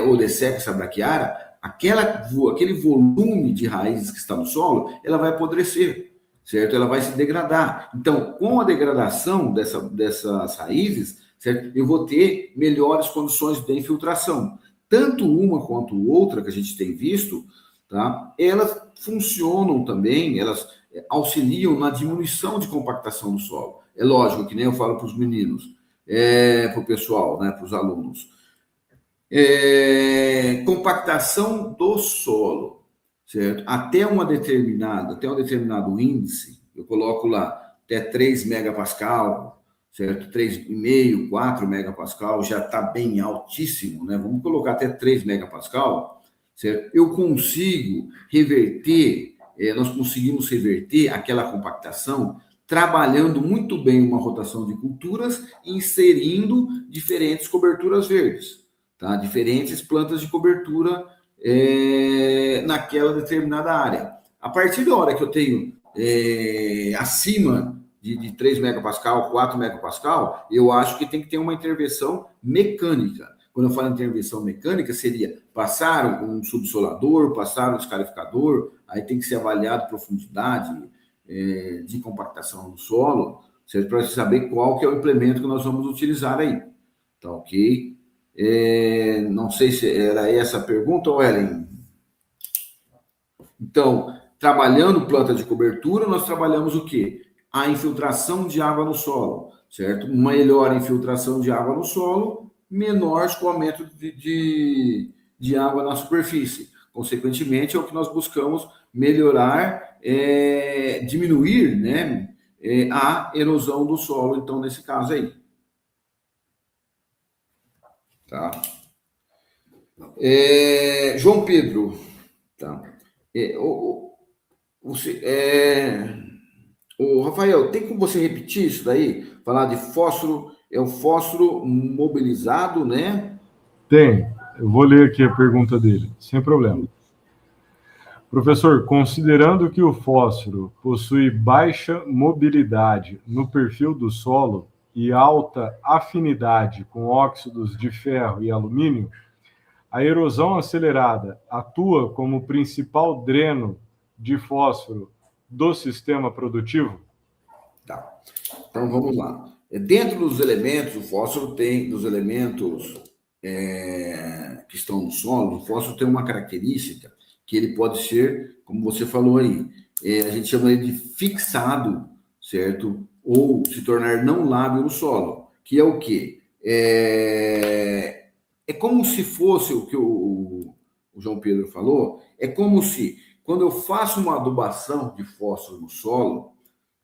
Ou desseco essa braquiária, aquele volume de raízes que está no solo, ela vai apodrecer, certo? Ela vai se degradar. Então, com a degradação dessas raízes, certo? Eu vou ter melhores condições de infiltração. Tanto uma quanto outra que a gente tem visto, tá? Elas funcionam também, elas auxiliam na diminuição de compactação do solo. É lógico, que nem eu falo para os meninos, para o pessoal, né, para os alunos. Compactação do solo, certo? Até um determinado índice, eu coloco lá até 3 megapascal, certo? 3,5, 4 megapascal, já está bem altíssimo, né? Vamos colocar até 3 megapascal, certo? Eu consigo reverter, nós conseguimos reverter aquela compactação trabalhando muito bem uma rotação de culturas, inserindo diferentes coberturas verdes. Tá? Diferentes plantas de cobertura naquela determinada área. A partir da hora que eu tenho acima de 3 megapascal, 4 megapascal, eu acho que tem que ter uma intervenção mecânica. Quando eu falo intervenção mecânica, seria passar um subsolador, passar um escarificador, aí tem que ser avaliado a profundidade de compactação do solo, para saber qual que é o implemento que nós vamos utilizar aí. Tá ok? Não sei se era essa a pergunta, Ellen. Então, trabalhando planta de cobertura, nós trabalhamos o quê? A infiltração de água no solo, certo? Melhor infiltração de água no solo, menor escoamento de água na superfície. Consequentemente, é o que nós buscamos melhorar, diminuir, né, a erosão do solo, então, nesse caso aí. Tá? João Pedro, tá? Rafael, tem como você repetir isso daí? Falar de fósforo, o fósforo mobilizado, né? Tem. Eu vou ler aqui a pergunta dele, sem problema. Professor, considerando que o fósforo possui baixa mobilidade no perfil do solo e alta afinidade com óxidos de ferro e alumínio, a erosão acelerada atua como principal dreno de fósforo do sistema produtivo? Tá. Então, vamos lá. Dentro dos elementos, o fósforo tem, dos elementos que estão no solo, o fósforo tem uma característica que ele pode ser, como você falou aí, a gente chama ele de fixado, certo? Ou se tornar não lábil no solo, que é o quê? É como se fosse o que o João Pedro falou, é como se, quando eu faço uma adubação de fósforo no solo,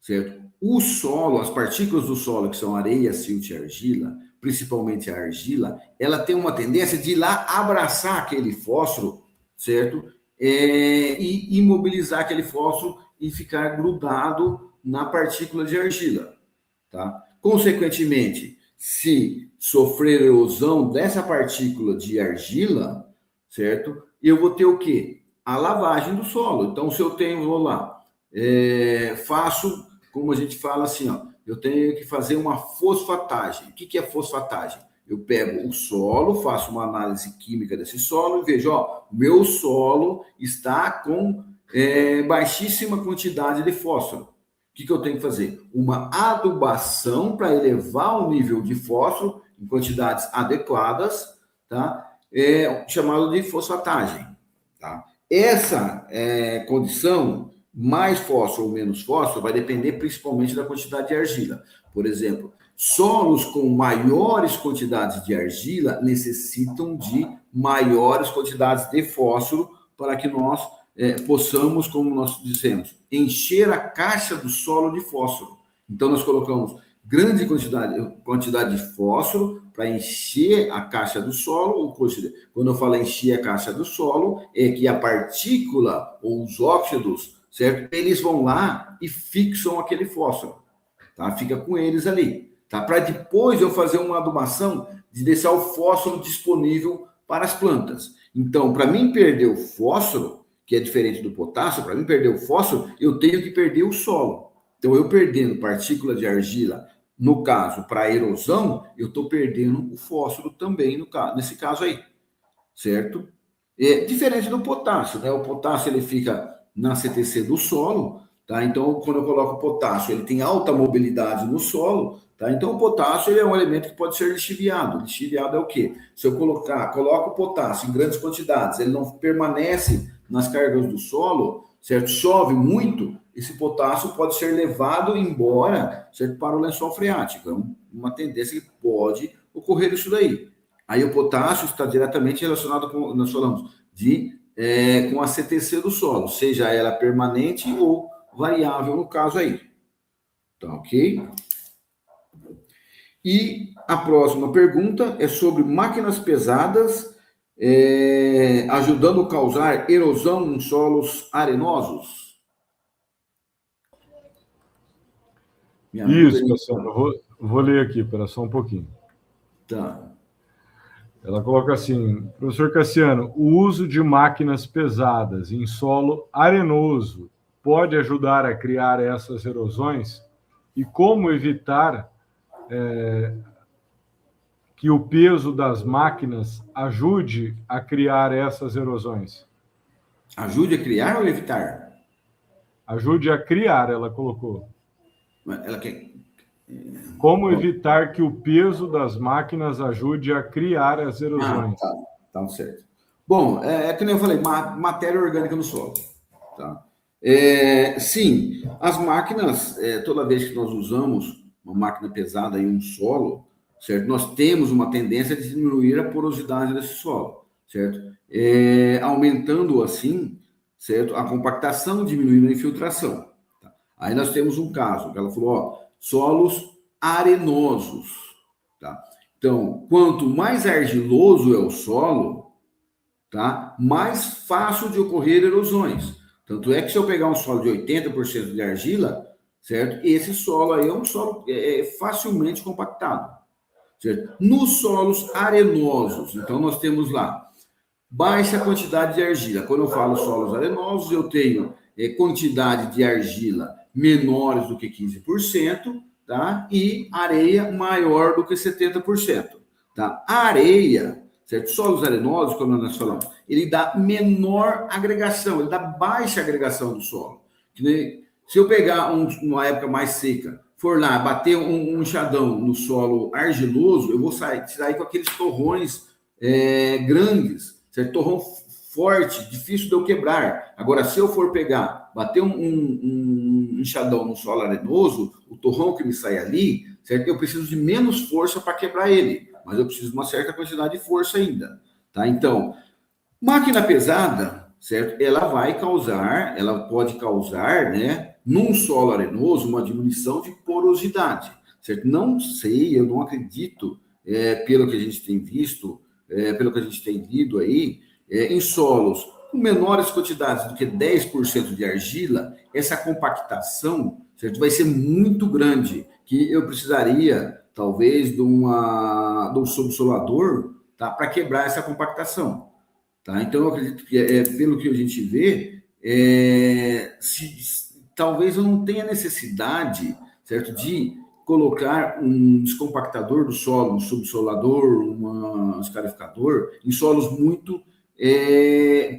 certo? O solo, as partículas do solo, que são areia, silt e argila, principalmente a argila, ela tem uma tendência de ir lá abraçar aquele fósforo, certo? E imobilizar aquele fósforo e ficar grudado na partícula de argila, tá? Consequentemente, se sofrer erosão dessa partícula de argila, certo? Eu vou ter o quê? A lavagem do solo. Então, se eu tenho, vou lá, faço, como a gente fala assim, ó, eu tenho que fazer uma fosfatagem. O que é fosfatagem? Eu pego o solo, faço uma análise química desse solo e vejo, ó, o meu solo está com baixíssima quantidade de fósforo. O que eu tenho que fazer? Uma adubação para elevar o nível de fósforo em quantidades adequadas, tá? Chamado de fosfatagem. Tá? Essa condição, mais fósforo ou menos fósforo, vai depender principalmente da quantidade de argila. Por exemplo, Solos com maiores quantidades de argila necessitam de maiores quantidades de fósforo para que nós possamos, como nós dizemos, encher a caixa do solo de fósforo. Então, nós colocamos grande quantidade de fósforo para encher a caixa do solo. Quando eu falo encher a caixa do solo, é que a partícula ou os óxidos, certo? Eles vão lá e fixam aquele fósforo, tá? Fica com eles ali, tá? Para depois eu fazer uma adubação de deixar o fósforo disponível para as plantas. Então, para mim perder o fósforo, que é diferente do potássio, para mim perder o fósforo, eu tenho que perder o solo. Então, eu perdendo partícula de argila, no caso, para erosão, eu estou perdendo o fósforo também, nesse caso aí, certo? É diferente do potássio, né? O potássio, ele fica na CTC do solo, tá? Então, quando eu coloco potássio, ele tem alta mobilidade no solo, tá? Então, o potássio, ele é um elemento que pode ser lixiviado. Lixiviado é o quê? Se eu coloco o potássio em grandes quantidades, ele não permanece nas cargas do solo, certo? Chove muito, esse potássio pode ser levado embora, certo? Para o lençol freático. É uma tendência que pode ocorrer isso daí. Aí o potássio está diretamente relacionado com, nós falamos, com a CTC do solo, seja ela permanente ou variável no caso aí. Tá ok? E a próxima pergunta é sobre máquinas pesadas ajudando a causar erosão em solos arenosos. Isso, Cassiano, eu vou ler aqui, espera só um pouquinho. Tá. Ela coloca assim, professor Cassiano, o uso de máquinas pesadas em solo arenoso pode ajudar a criar essas erosões? E como evitar que o peso das máquinas ajude a criar essas erosões? Ajude a criar ou evitar? Ajude a criar, ela colocou. Ela quer... Como evitar que o peso das máquinas ajude a criar as erosões? Tá certo. Bom, que nem eu falei, matéria orgânica no solo. Tá? Sim, as máquinas, toda vez que nós usamos uma máquina pesada em um solo, certo? Nós temos uma tendência de diminuir a porosidade desse solo, certo? Aumentando assim, certo? A compactação, diminuindo a infiltração. Tá? Aí nós temos um caso, que ela falou, solos arenosos, tá? Então, quanto mais argiloso é o solo, tá? Mais fácil de ocorrer erosões. Tanto é que se eu pegar um solo de 80% de argila, certo? Esse solo aí é um solo facilmente compactado, certo? Nos solos arenosos, então nós temos lá baixa quantidade de argila. Quando eu falo solos arenosos, eu tenho quantidade de argila menores do que 15%, tá? E areia maior do que 70%, tá? A areia, certo? Solos arenosos, como nós falamos, ele dá menor agregação, ele dá baixa agregação do solo. Se eu pegar uma época mais seca, for lá, bater um enxadão no solo argiloso, eu vou sair com aqueles torrões grandes, certo? Torrão forte, difícil de eu quebrar. Agora, se eu for bater um enxadão no solo arenoso, o torrão que me sai ali, certo? Eu preciso de menos força para quebrar ele, mas eu preciso de uma certa quantidade de força ainda, tá? Então, máquina pesada, certo? Ela pode causar, né, num solo arenoso, uma diminuição de porosidade, certo? Não sei, eu não acredito, pelo que a gente tem visto, pelo que a gente tem lido aí, em solos com menores quantidades do que 10% de argila, essa compactação, certo, vai ser muito grande, que eu precisaria, talvez, de um subsolador, tá, para quebrar essa compactação. Tá? Então, eu acredito que, pelo que a gente vê, talvez eu não tenha necessidade, certo, de colocar um descompactador do solo, um subsolador, um escarificador, em solos muito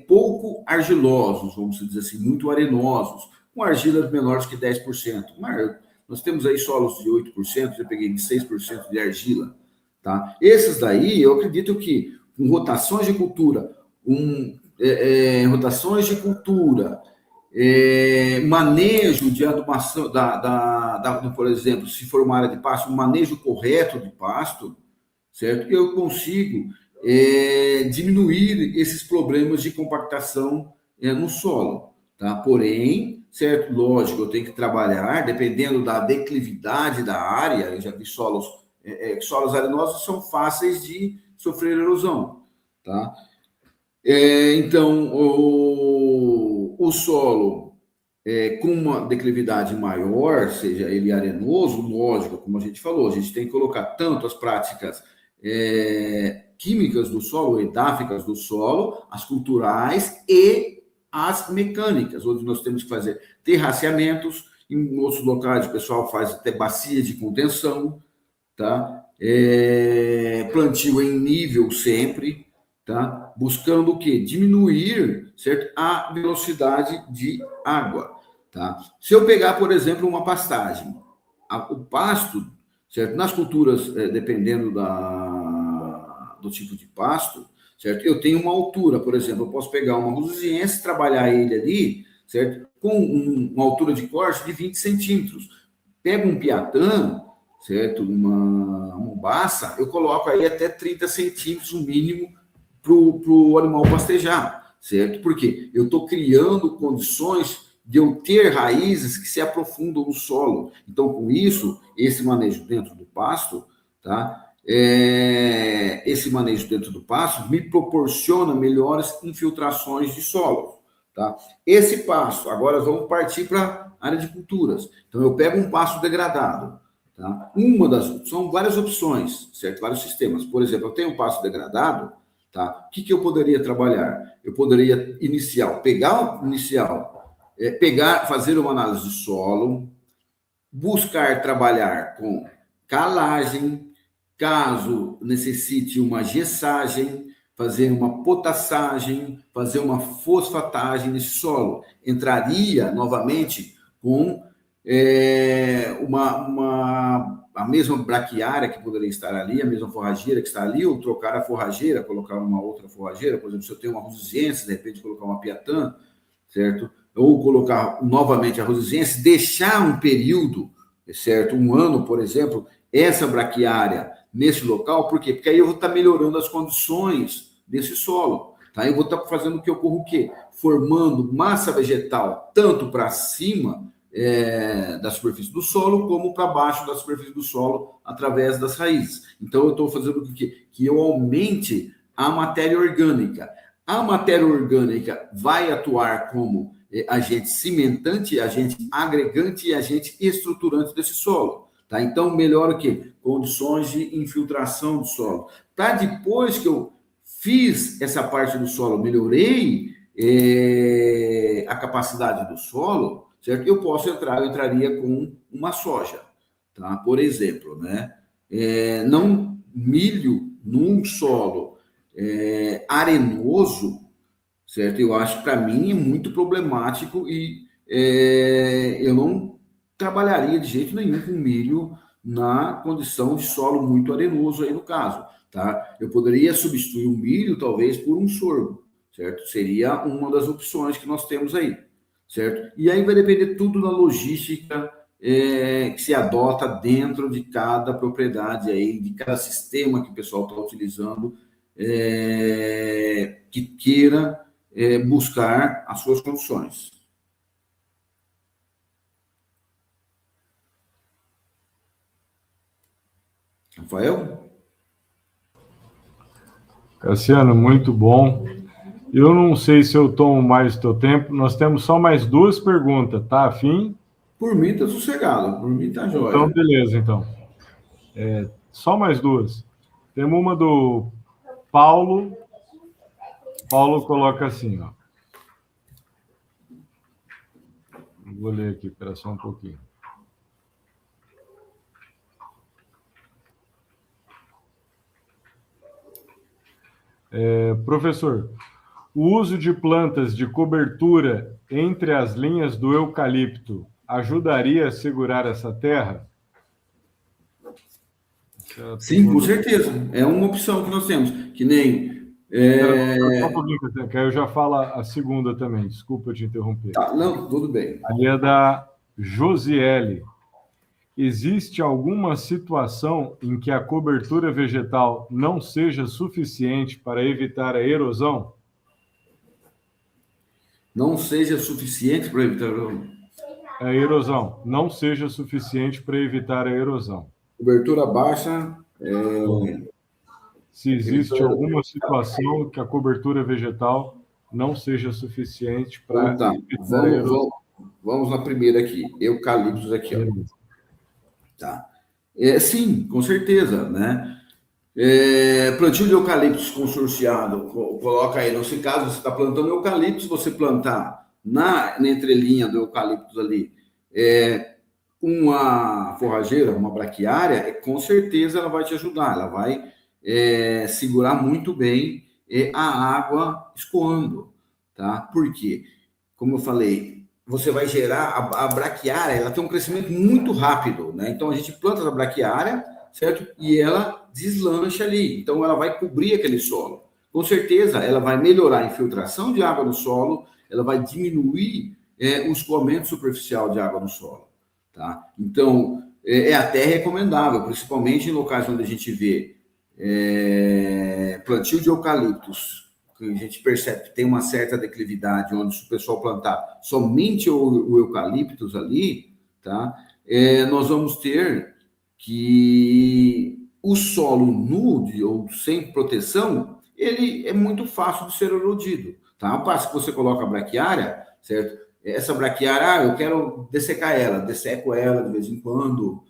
pouco argilosos, vamos dizer assim, muito arenosos, com argilas menores que 10%. Mas nós temos aí solos de 8%, já peguei de 6% de argila. Tá? Esses daí, eu acredito que com rotações de cultura, manejo de adubação, por exemplo, se for uma área de pasto, um manejo correto de pasto, certo? Eu consigo diminuir esses problemas de compactação no solo, tá? Porém, certo? Lógico, eu tenho que trabalhar, dependendo da declividade da área. Eu já vi solos arenosos são fáceis de sofrer erosão, tá? Então, o solo com uma declividade maior, seja ele arenoso, lógico, como a gente falou, a gente tem que colocar tanto as práticas químicas do solo, edáficas do solo, as culturais e as mecânicas, onde nós temos que fazer terraceamentos, em outros locais o pessoal faz até bacia de contenção, tá? Plantio em nível sempre, tá? Buscando o quê? Diminuir, certo? A velocidade de água, tá? Se eu pegar, por exemplo, uma pastagem, o pasto, certo? Nas culturas, dependendo do tipo de pasto, certo? Eu tenho uma altura, por exemplo, eu posso pegar uma rosuziense, trabalhar ele ali, certo? Com uma altura de corte de 20 centímetros. Pego um piatã, certo? Uma mombaça, eu coloco aí até 30 centímetros, o mínimo, para o animal pastejar, certo? Porque eu estou criando condições de eu ter raízes que se aprofundam no solo. Então, com isso, esse manejo dentro do pasto, tá? Esse manejo dentro do pasto me proporciona melhores infiltrações de solo, tá? Esse pasto, agora vamos partir para a área de culturas. Então, eu pego um pasto degradado, tá? São várias opções, certo? Vários sistemas. Por exemplo, eu tenho um pasto degradado, tá? O que eu poderia trabalhar? Eu poderia fazer uma análise de solo, buscar trabalhar com calagem, caso necessite uma gessagem, fazer uma potassagem, fazer uma fosfatagem nesse solo. Entraria novamente com a mesma braquiária que poderia estar ali, a mesma forrageira que está ali, ou trocar a forrageira, colocar uma outra forrageira, por exemplo, se eu tenho uma rosuziense, de repente colocar uma piatã, certo? Ou colocar novamente a rosuziense, deixar um período, certo? Um ano, por exemplo, essa braquiária nesse local, por quê? Porque aí eu vou estar melhorando as condições desse solo, tá? Eu vou estar fazendo o que ocorre o quê? Formando massa vegetal tanto para cima da superfície do solo, como para baixo da superfície do solo, através das raízes. Então, eu estou fazendo o quê? Que eu aumente a matéria orgânica. A matéria orgânica vai atuar como agente cimentante, agente agregante e agente estruturante desse solo. Tá? Então, melhora o quê? Condições de infiltração do solo. Para depois que eu fiz essa parte do solo, melhorei a capacidade do solo, certo? Eu entraria com uma soja, tá? Por exemplo, né? Não milho num solo arenoso, certo? Eu acho que para mim é muito problemático e eu não trabalharia de jeito nenhum com milho na condição de solo muito arenoso aí no caso, tá? Eu poderia substituir o milho talvez por um sorgo, certo? Seria uma das opções que nós temos aí, certo? E aí vai depender tudo da logística que se adota dentro de cada propriedade aí, de cada sistema que o pessoal está utilizando, que queira buscar as suas condições. Rafael? Cassiano, muito bom. Eu não sei se eu tomo mais do teu tempo. Nós temos só mais 2 perguntas, tá afim? Por mim tá sossegado, por mim tá jóia. Então, beleza, então. Só mais 2. Temos uma do Paulo. Paulo coloca assim, ó. Vou ler aqui, espera só um pouquinho. Professor, o uso de plantas de cobertura entre as linhas do eucalipto ajudaria a segurar essa terra? Sim, com certeza. É uma opção que nós temos. Que nem Só um pouquinho, que aí eu já falo a segunda também. Desculpa te interromper. Tá, não, tudo bem. Ali é da Josiele. Existe alguma situação em que a cobertura vegetal não seja suficiente para evitar a erosão? Não seja suficiente para evitar A erosão. Não seja suficiente para evitar a erosão. cobertura baixa. Se existe alguma situação que a cobertura vegetal não seja suficiente para Então, tá. evitar a erosão. Vamos na primeira aqui. Eucaliptos aqui, ó. Tá. Sim, com certeza, né? Plantio de eucaliptos consorciado, coloca aí, nesse caso, você está plantando eucaliptos, você plantar na entrelinha do eucaliptus ali uma forrageira, uma braquiária, com certeza ela vai te ajudar, ela vai segurar muito bem a água escoando, tá? Por quê? Como eu falei, você vai gerar a braquiária, ela tem um crescimento muito rápido, né? Então a gente planta a braquiária, certo? E ela deslancha ali, então ela vai cobrir aquele solo. Com certeza, ela vai melhorar a infiltração de água no solo, ela vai diminuir o escoamento superficial de água no solo, tá? Então, até recomendável, principalmente em locais onde a gente vê plantio de eucaliptos, que a gente percebe que tem uma certa declividade, onde se o pessoal plantar somente o eucaliptus ali, tá? Nós vamos ter que o solo nu ou sem proteção, ele é muito fácil de ser erodido, tá? Ao passo que você coloca a braquiária, certo? Essa braquiária, eu quero dessecar ela, desseco ela de vez em quando,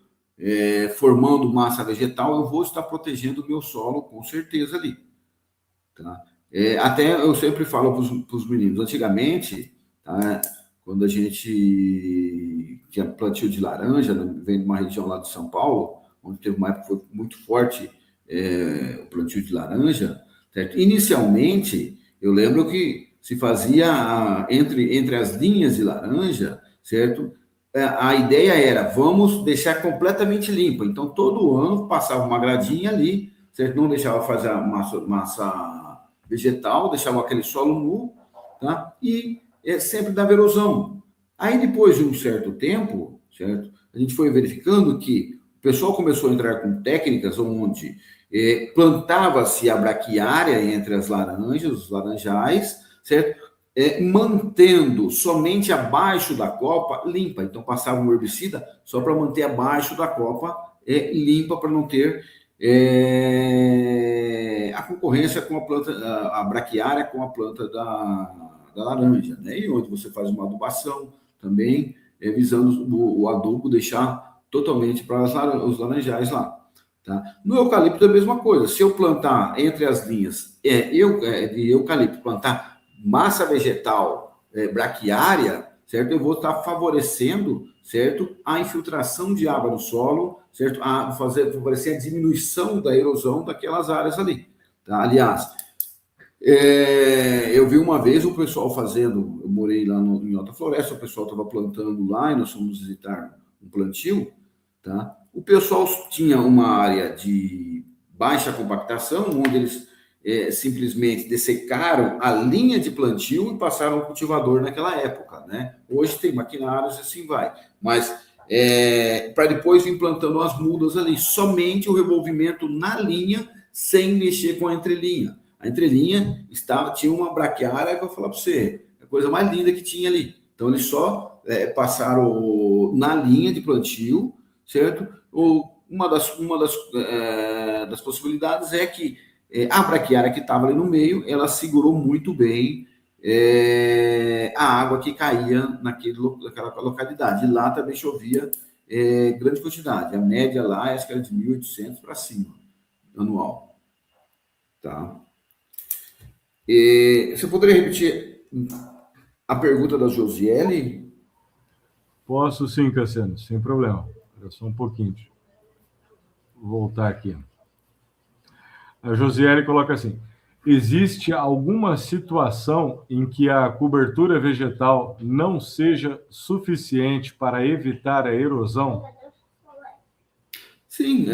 formando massa vegetal, eu vou estar protegendo o meu solo com certeza ali, tá? Até eu sempre falo para os meninos, antigamente, tá? Quando a gente tinha plantio de laranja, vem de uma região lá de São Paulo, onde teve uma época que foi muito forte o plantio de laranja, certo? Inicialmente, eu lembro que se fazia entre as linhas de laranja, certo? A ideia era, vamos deixar completamente limpa. Então, todo ano passava uma gradinha ali, certo? Não deixava fazer a massa vegetal, deixava aquele solo nu, tá? E sempre dava erosão. Aí, depois de um certo tempo, certo? A gente foi verificando que o pessoal começou a entrar com técnicas onde plantava-se a braquiária entre as laranjas, os laranjais, certo? Mantendo somente abaixo da copa limpa. Então, passava um herbicida só para manter abaixo da copa limpa, para não ter a concorrência com a planta, a braquiária com a planta da laranja, né? E onde você faz uma adubação também, visando o adubo deixar totalmente para os laranjais lá. Tá? No eucalipto é a mesma coisa. Se eu plantar entre as linhas de eucalipto, plantar massa vegetal braquiária, certo? Eu vou estar favorecendo, certo? A infiltração de água no solo, certo? Favorecer a diminuição da erosão daquelas áreas ali. Tá? Aliás, eu vi uma vez o pessoal fazendo, eu morei lá em Alta Floresta, o pessoal estava plantando lá e nós fomos visitar um plantio, tá? O pessoal tinha uma área de baixa compactação, onde eles simplesmente dessecaram a linha de plantio e passaram o cultivador naquela época, né? Hoje tem maquinários e assim vai. Mas para depois vir plantando as mudas ali, somente o revolvimento na linha, sem mexer com a entrelinha. A entrelinha tinha uma braquiária que eu vou falar para você, a coisa mais linda que tinha ali. Então, eles só passaram na linha de plantio, certo? Uma das possibilidades é que a braquiária que estava ali no meio, ela segurou muito bem a água que caía naquela localidade. E lá também chovia grande quantidade. A média lá, acho que era de 1.800 para cima, anual. Tá? Você poderia repetir a pergunta da Josiele? Posso sim, Cassiano, sem problema. Só um pouquinho. Vou voltar aqui. A Josiele coloca assim: existe alguma situação em que a cobertura vegetal não seja suficiente para evitar a erosão? Sim,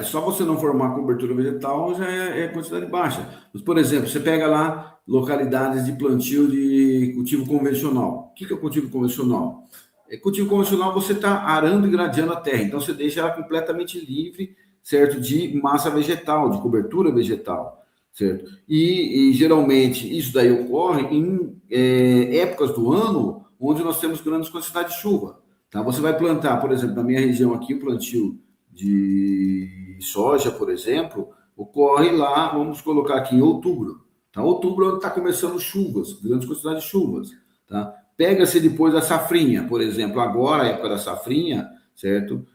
só você não formar cobertura vegetal já é quantidade baixa. Mas, por exemplo, você pega lá localidades de plantio de cultivo convencional. O que é o cultivo convencional? Cultivo convencional você está arando e gradeando a terra, então você deixa ela completamente livre, certo? De massa vegetal, de cobertura vegetal, certo? E geralmente isso daí ocorre em épocas do ano onde nós temos grandes quantidades de chuva. Tá? Você vai plantar, por exemplo, na minha região aqui, o plantio de soja, por exemplo, ocorre lá, vamos colocar aqui em outubro. Tá? Outubro é onde está começando chuvas, grandes quantidades de chuvas. Tá? Pega-se depois a safrinha, por exemplo, agora a época da safrinha, certo?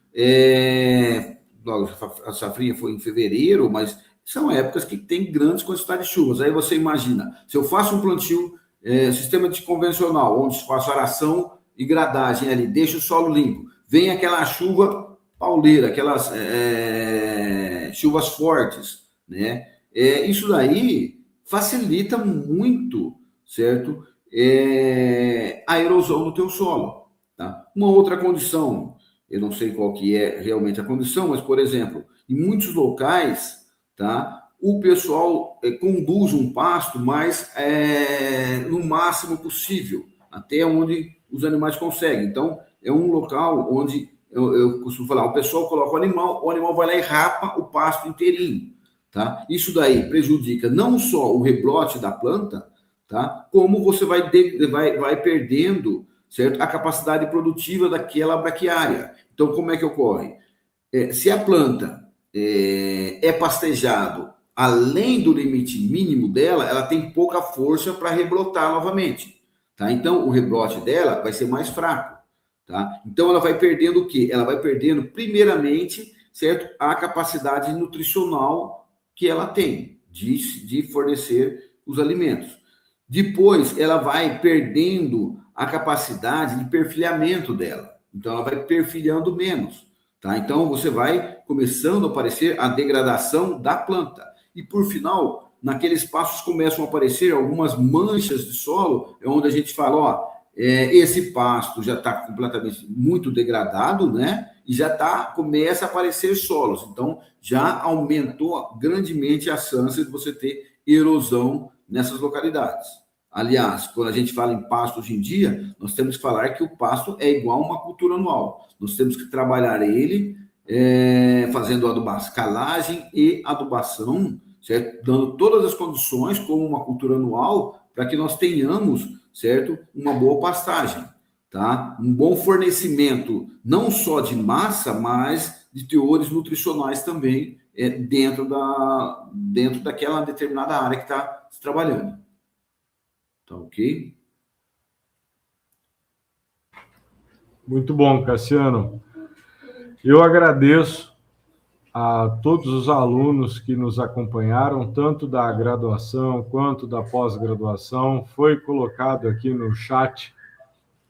A safrinha foi em fevereiro, mas são épocas que tem grandes quantidades de chuvas. Aí você imagina, se eu faço um plantio, sistema de convencional, onde faço aração e gradagem ali, deixo o solo limpo, vem aquela chuva pauleira, aquelas chuvas fortes, né? Isso daí facilita muito, certo? A erosão do teu solo. Tá? Uma outra condição, eu não sei qual que é realmente a condição, mas, por exemplo, em muitos locais, tá? O pessoal conduz um pasto mais no máximo possível, até onde os animais conseguem. Então, é um local onde eu costumo falar, o pessoal coloca o animal vai lá e rapa o pasto inteirinho, tá? Isso daí prejudica não só o rebrote da planta, tá? Como você vai perdendo, certo? A capacidade produtiva daquela braquiária. Então, como é que ocorre? Se a planta é pastejado além do limite mínimo dela, ela tem pouca força para rebrotar novamente, tá? Então, o rebrote dela vai ser mais fraco. Tá? Então, ela vai perdendo o quê? Ela vai perdendo, primeiramente, certo? A capacidade nutricional que ela tem de fornecer os alimentos. Depois, ela vai perdendo a capacidade de perfilhamento dela. Então, ela vai perfilhando menos. Tá? Então, você vai começando a aparecer a degradação da planta. E, por final, naqueles passos começam a aparecer algumas manchas de solo, onde a gente fala, ó, esse pasto já está completamente muito degradado, né? E já começa a aparecer solos. Então, já aumentou grandemente a chance de você ter erosão nessas localidades. Aliás, quando a gente fala em pasto hoje em dia, nós temos que falar que o pasto é igual a uma cultura anual. Nós temos que trabalhar ele fazendo calagem e adubação, certo? Dando todas as condições como uma cultura anual para que nós tenhamos, certo? Uma boa pastagem, tá? Um bom fornecimento, não só de massa, mas de teores nutricionais também dentro daquela determinada área que está se trabalhando. Tá ok? Muito bom, Cassiano. Eu agradeço a todos os alunos que nos acompanharam, tanto da graduação quanto da pós-graduação. Foi colocado aqui no chat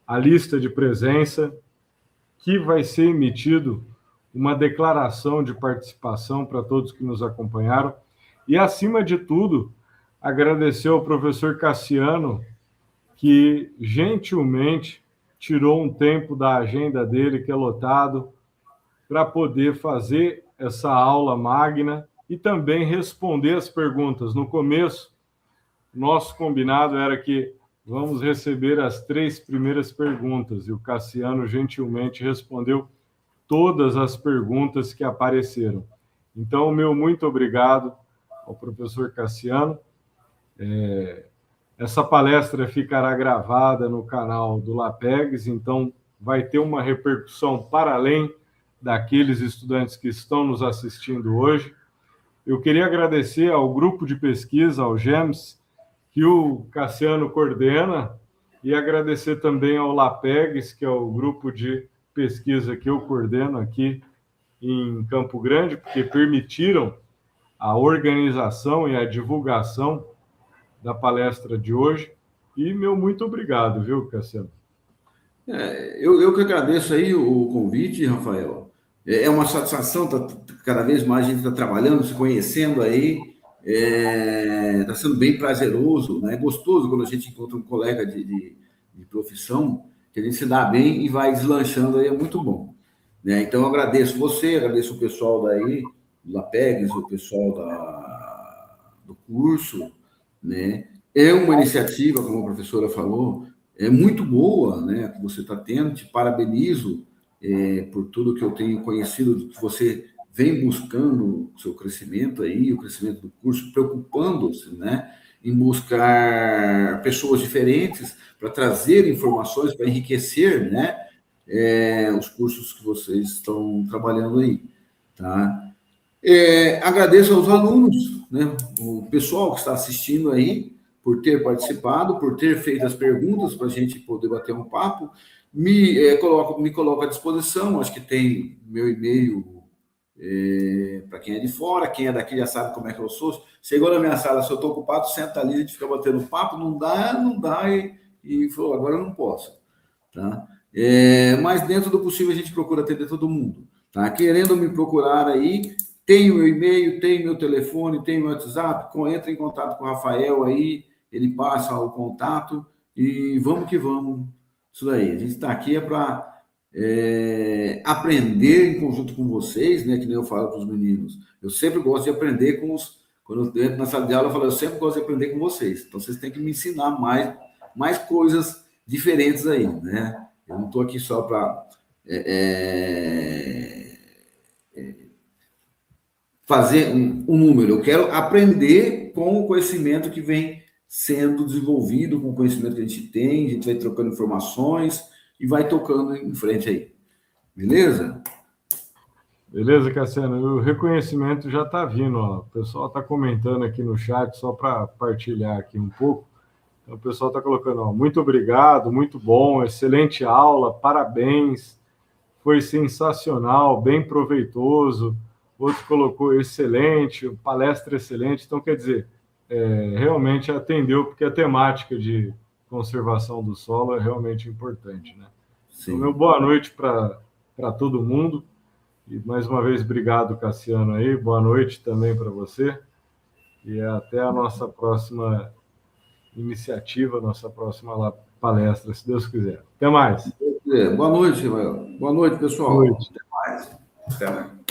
a lista de presença, que vai ser emitido uma declaração de participação para todos que nos acompanharam. E, acima de tudo, agradecer ao professor Cassiano, que gentilmente tirou um tempo da agenda dele, que é lotado, para poder fazer essa aula magna e também responder as perguntas. No começo, nosso combinado era que vamos receber as 3 primeiras perguntas, e o Cassiano gentilmente respondeu todas as perguntas que apareceram. Então, meu muito obrigado ao professor Cassiano. Essa palestra ficará gravada no canal do LAPEGS, então vai ter uma repercussão para além daqueles estudantes que estão nos assistindo hoje. Eu queria agradecer ao grupo de pesquisa, ao GEMS, que o Cassiano coordena, e agradecer também ao LAPEGS, que é o grupo de pesquisa que eu coordeno aqui em Campo Grande, porque permitiram a organização e a divulgação da palestra de hoje. E meu muito obrigado, viu, Cassiano? Eu que agradeço aí o convite, Rafael. É uma satisfação, cada vez mais a gente está trabalhando, se conhecendo aí, está sendo bem prazeroso, né? É gostoso quando a gente encontra um colega de profissão, que a gente se dá bem e vai deslanchando aí, é muito bom. né? Então, eu agradeço você, agradeço o pessoal daí, do LAPEGS, o pessoal do curso, né? É uma iniciativa, como a professora falou, é muito boa, né, que você está tendo. Te parabenizo por tudo que eu tenho conhecido, que você vem buscando o seu crescimento aí, o crescimento do curso, preocupando-se, né, em buscar pessoas diferentes para trazer informações, para enriquecer, né, os cursos que vocês estão trabalhando aí, tá? Agradeço aos alunos, né, o pessoal que está assistindo aí, por ter participado, por ter feito as perguntas para a gente poder bater um papo. Me coloco à disposição, acho que tem meu e-mail para quem é de fora, quem é daqui já sabe como é que eu sou. Chegou na minha sala, se eu estou ocupado, senta ali, a gente fica batendo papo, não dá, e falou, agora eu não posso. Tá? Mas dentro do possível a gente procura atender todo mundo. Tá? Querendo me procurar aí, tem o meu e-mail, tem meu telefone, tem meu WhatsApp, entra em contato com o Rafael aí, ele passa o contato e vamos que vamos. Isso daí, a gente está aqui para aprender em conjunto com vocês, né? Que nem eu falo para os meninos. Eu sempre gosto de aprender quando eu entro na sala de aula, eu falo, eu sempre gosto de aprender com vocês. Então, vocês têm que me ensinar mais coisas diferentes aí, né? Eu não estou aqui só para fazer um número, eu quero aprender com o conhecimento que vem sendo desenvolvido, com o conhecimento que a gente vai trocando informações e vai tocando em frente aí. Beleza? Beleza, Cassiano. O reconhecimento já está vindo, ó. O pessoal está comentando aqui no chat, só para partilhar aqui um pouco. Então, o pessoal está colocando, ó, muito obrigado, muito bom, excelente aula, parabéns, foi sensacional, bem proveitoso. Outro colocou excelente, palestra excelente. Então, quer dizer, realmente atendeu, porque a temática de conservação do solo é realmente importante, né? Sim. Então, meu boa noite para todo mundo. E mais uma vez, obrigado, Cassiano, aí. Boa noite também para você. E até a nossa próxima iniciativa, nossa próxima palestra, se Deus quiser. Até mais. Boa noite, Rafael. Boa noite, pessoal. Boa noite. Até mais. Até mais.